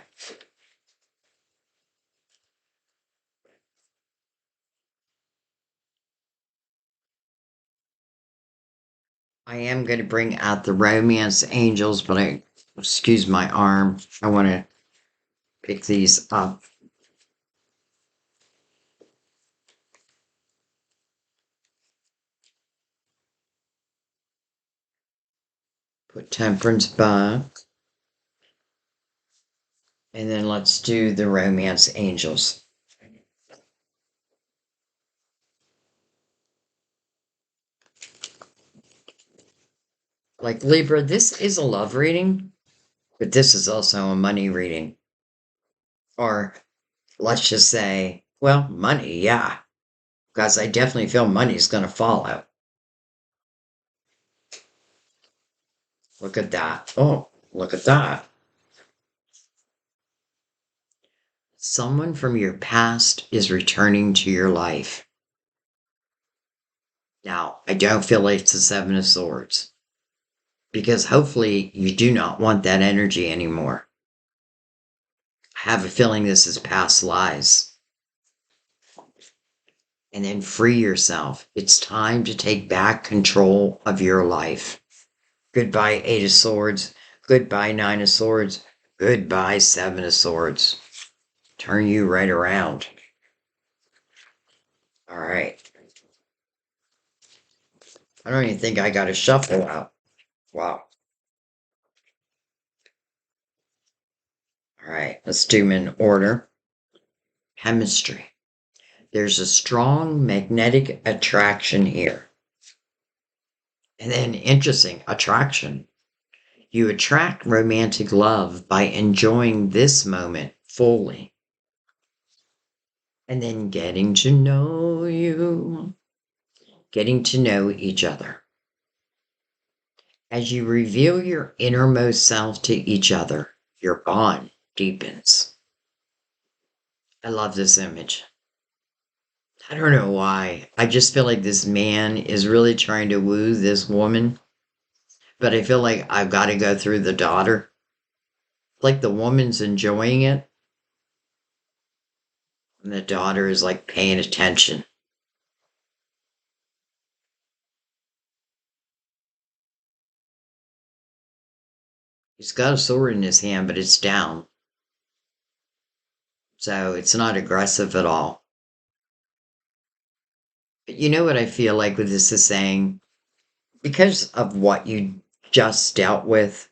I am going to bring out the romance angels, but excuse my arm. I want to pick these up. Put temperance back. And then let's do the romance angels. Like Libra, this is a love reading, but this is also a money reading. Or let's just say, well, money, yeah. Because I definitely feel money's going to follow. Look at that. Oh, look at that. Someone from your past is returning to your life. Now, I don't feel like it's the Seven of Swords. Because hopefully you do not want that energy anymore. I have a feeling this is past lies. And then free yourself. It's time to take back control of your life. Goodbye, Eight of Swords. Goodbye, Nine of Swords. Goodbye, Seven of Swords. Turn you right around. All right. I don't even think I got a shuffle out. Wow. All right, let's do them in order. Chemistry. There's a strong magnetic attraction here. And then interesting, attraction. You attract romantic love by enjoying this moment fully. And then getting to know you. Getting to know each other. As you reveal your innermost self to each other, your bond deepens. I love this image. I don't know why. I just feel like this man is really trying to woo this woman. But I feel like I've got to go through the daughter. Like the woman's enjoying it. And the daughter is like paying attention. He's got a sword in his hand, but it's down. So it's not aggressive at all. But you know what I feel like with this is saying? Because of what you just dealt with,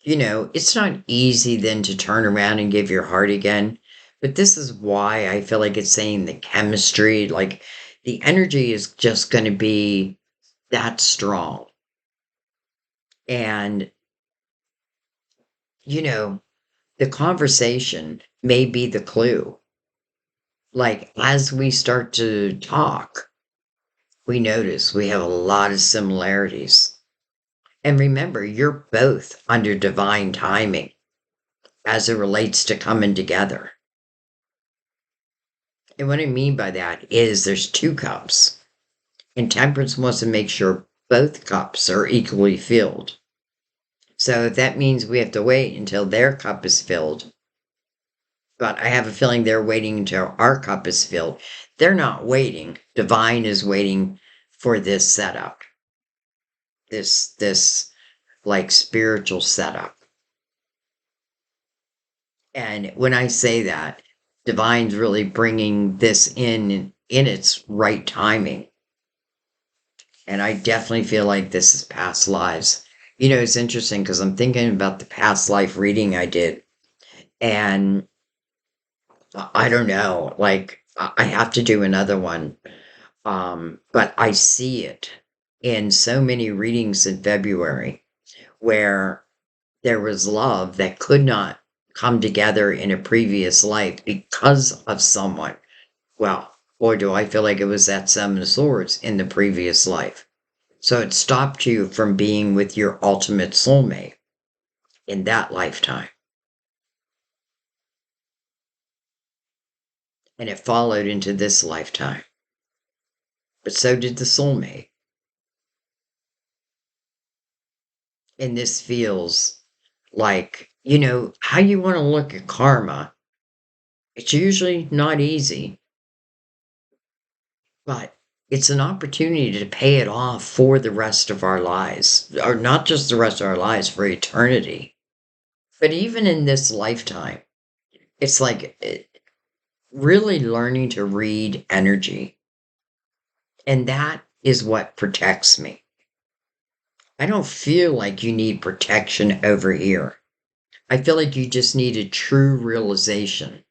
it's not easy then to turn around and give your heart again. But this is why I feel like it's saying the chemistry, like the energy is just going to be that strong. And, the conversation may be the clue. Like as we start to talk, we notice we have a lot of similarities. And remember, you're both under divine timing as it relates to coming together. And what I mean by that is there's two cups. And temperance wants to make sure both cups are equally filled. So that means we have to wait until their cup is filled. But I have a feeling they're waiting until our cup is filled. They're not waiting. Divine is waiting for this setup. This like spiritual setup. And when I say that, Divine's really bringing this in its right timing. And I definitely feel like this is past lives. You know, it's interesting because I'm thinking about the past life reading I did. And I don't know, like, I have to do another one. But I see it in so many readings in February where there was love that could not come together in a previous life because of someone. Well, boy, do I feel like it was that Seven of Swords in the previous life. So it stopped you from being with your ultimate soulmate in that lifetime. And it followed into this lifetime. But so did the soulmate. And this feels like, you know, how you want to look at karma. It's usually not easy, but it's an opportunity to pay it off for the rest of our lives, or not just the rest of our lives, for eternity. But even in this lifetime, it's like really learning to read energy. And that is what protects me. I don't feel like you need protection over here. I feel like you just need a true realization.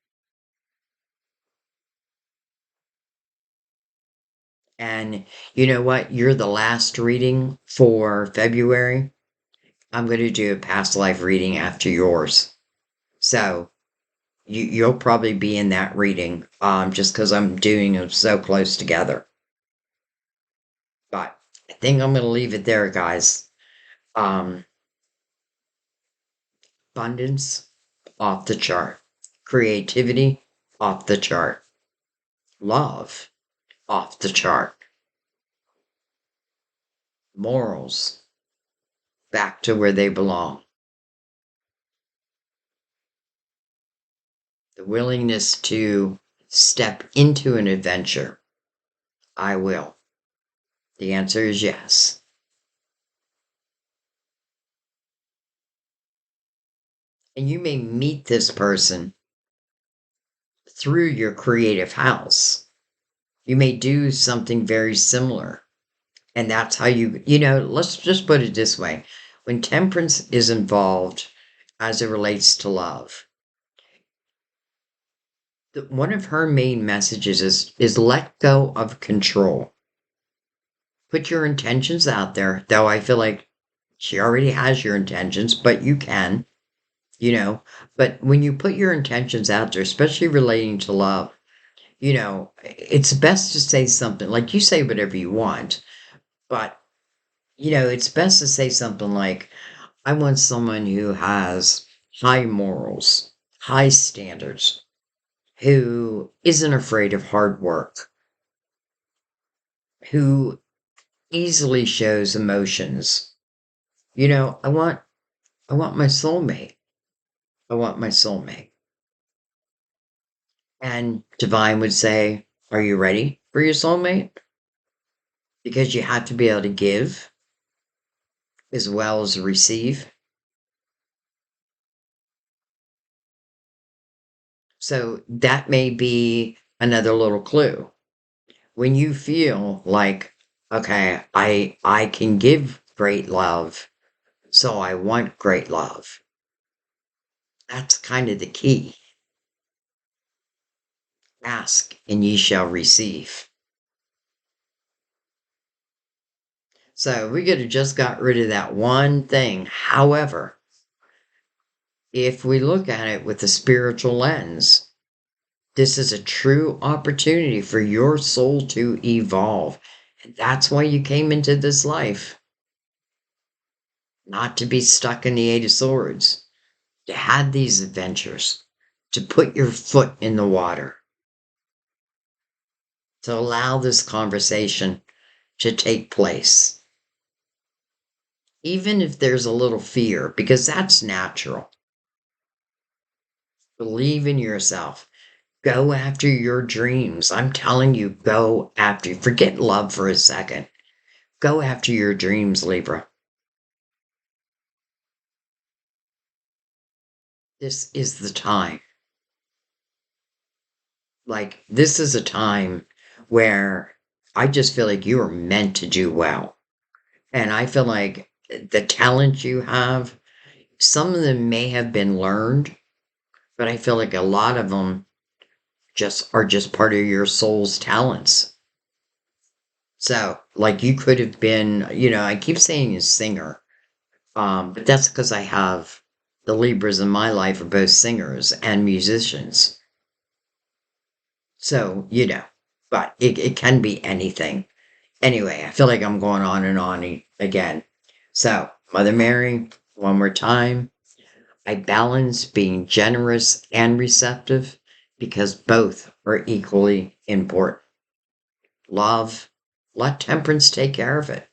And you know what? You're the last reading for February. I'm going to do a past life reading after yours. So you'll probably be in that reading just because I'm doing them so close together. But I think I'm going to leave it there, guys. Um, Abundance, off the chart. Creativity, off the chart. Love, off the chart. Morals, back to where they belong. The willingness to step into an adventure. I will. The answer is yes. And you may meet this person through your creative house. You may do something very similar. And that's how you know, let's just put it this way. When temperance is involved as it relates to love, one of her main messages is let go of control. Put your intentions out there, though I feel like she already has your intentions, but you can, you know. But when you put your intentions out there, especially relating to love, you know, it's best to say something like you say whatever you want, but you know, it's best to say something like, I want someone who has high morals, high standards, who isn't afraid of hard work, who easily shows emotions. You know, I want my soulmate. I want my soulmate. And Divine would say, are you ready for your soulmate? Because you have to be able to give as well as receive. So that may be another little clue. When you feel like, okay, I can give great love, so I want great love. That's kind of the key. Ask and ye shall receive. So we could have just got rid of that one thing. However, if we look at it with a spiritual lens, this is a true opportunity for your soul to evolve. And that's why you came into this life. Not to be stuck in the Eight of Swords. To have these adventures. To put your foot in the water. To allow this conversation to take place. even if there's a little fear, because that's natural. Believe in yourself. Go after your dreams. I'm telling you, go after. Forget love for a second. Go after your dreams, Libra. This is the time. Like, this is a time where I just feel like you are meant to do well. And I feel like the talent you have, some of them may have been learned, but I feel like a lot of them just part of your soul's talents. So, like you could have been, I keep saying a singer, but that's because I have the Libras in my life are both singers and musicians. So, but it can be anything. Anyway, I feel like I'm going on and on again. So, Mother Mary, one more time. I balance being generous and receptive because both are equally important. Love, let temperance take care of it.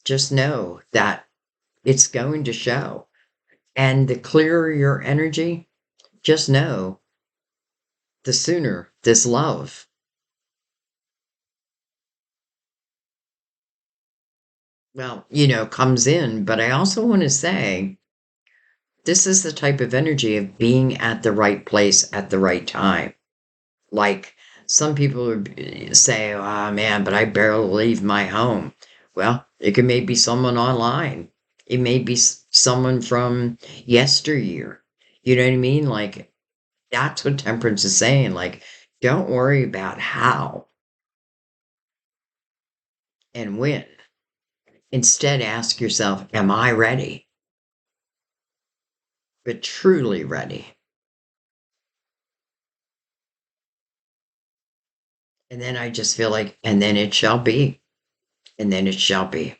Just know that it's going to show. And the clearer your energy, just know the sooner this love, well, comes in. But I also want to say this is the type of energy of being at the right place at the right time. Like some people would say, oh man, but I barely leave my home. Well, it could maybe someone online. It may be someone from yesteryear. You know what I mean? Like, that's what temperance is saying. Like, don't worry about how and when. Instead, ask yourself, am I ready? But truly ready. And then I just feel like, and then it shall be. And then it shall be.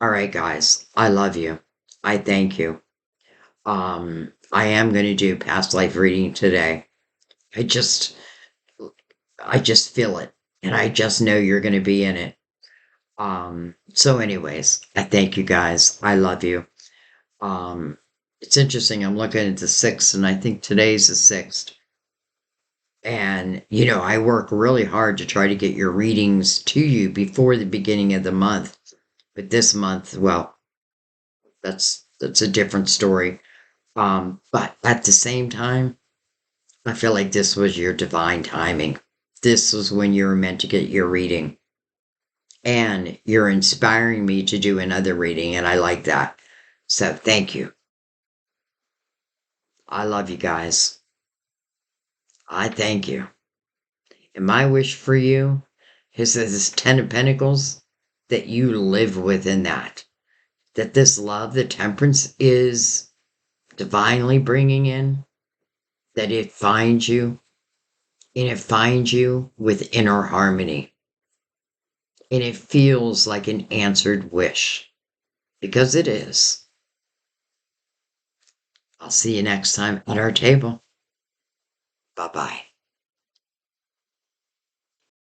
All right, guys, I love you. I thank you. I am going to do past life reading today. I just, I just feel it. And I just know you're going to be in it. So anyways, I thank you guys. I love you. Um, it's interesting. I'm looking at the 6th, and I think today's the 6th. And, I work really hard to try to get your readings to you before the beginning of the month. But this month, well, that's a different story. But at the same time, I feel like this was your divine timing. This was when you were meant to get your reading. And you're inspiring me to do another reading, and I like that. So thank you. I love you guys. I thank you. And my wish for you is that this 10 of Pentacles, that you live within that. That this love, the temperance is divinely bringing in, that it finds you, and it finds you with inner harmony. And it feels like an answered wish, because it is. I'll see you next time at our table. Bye-bye.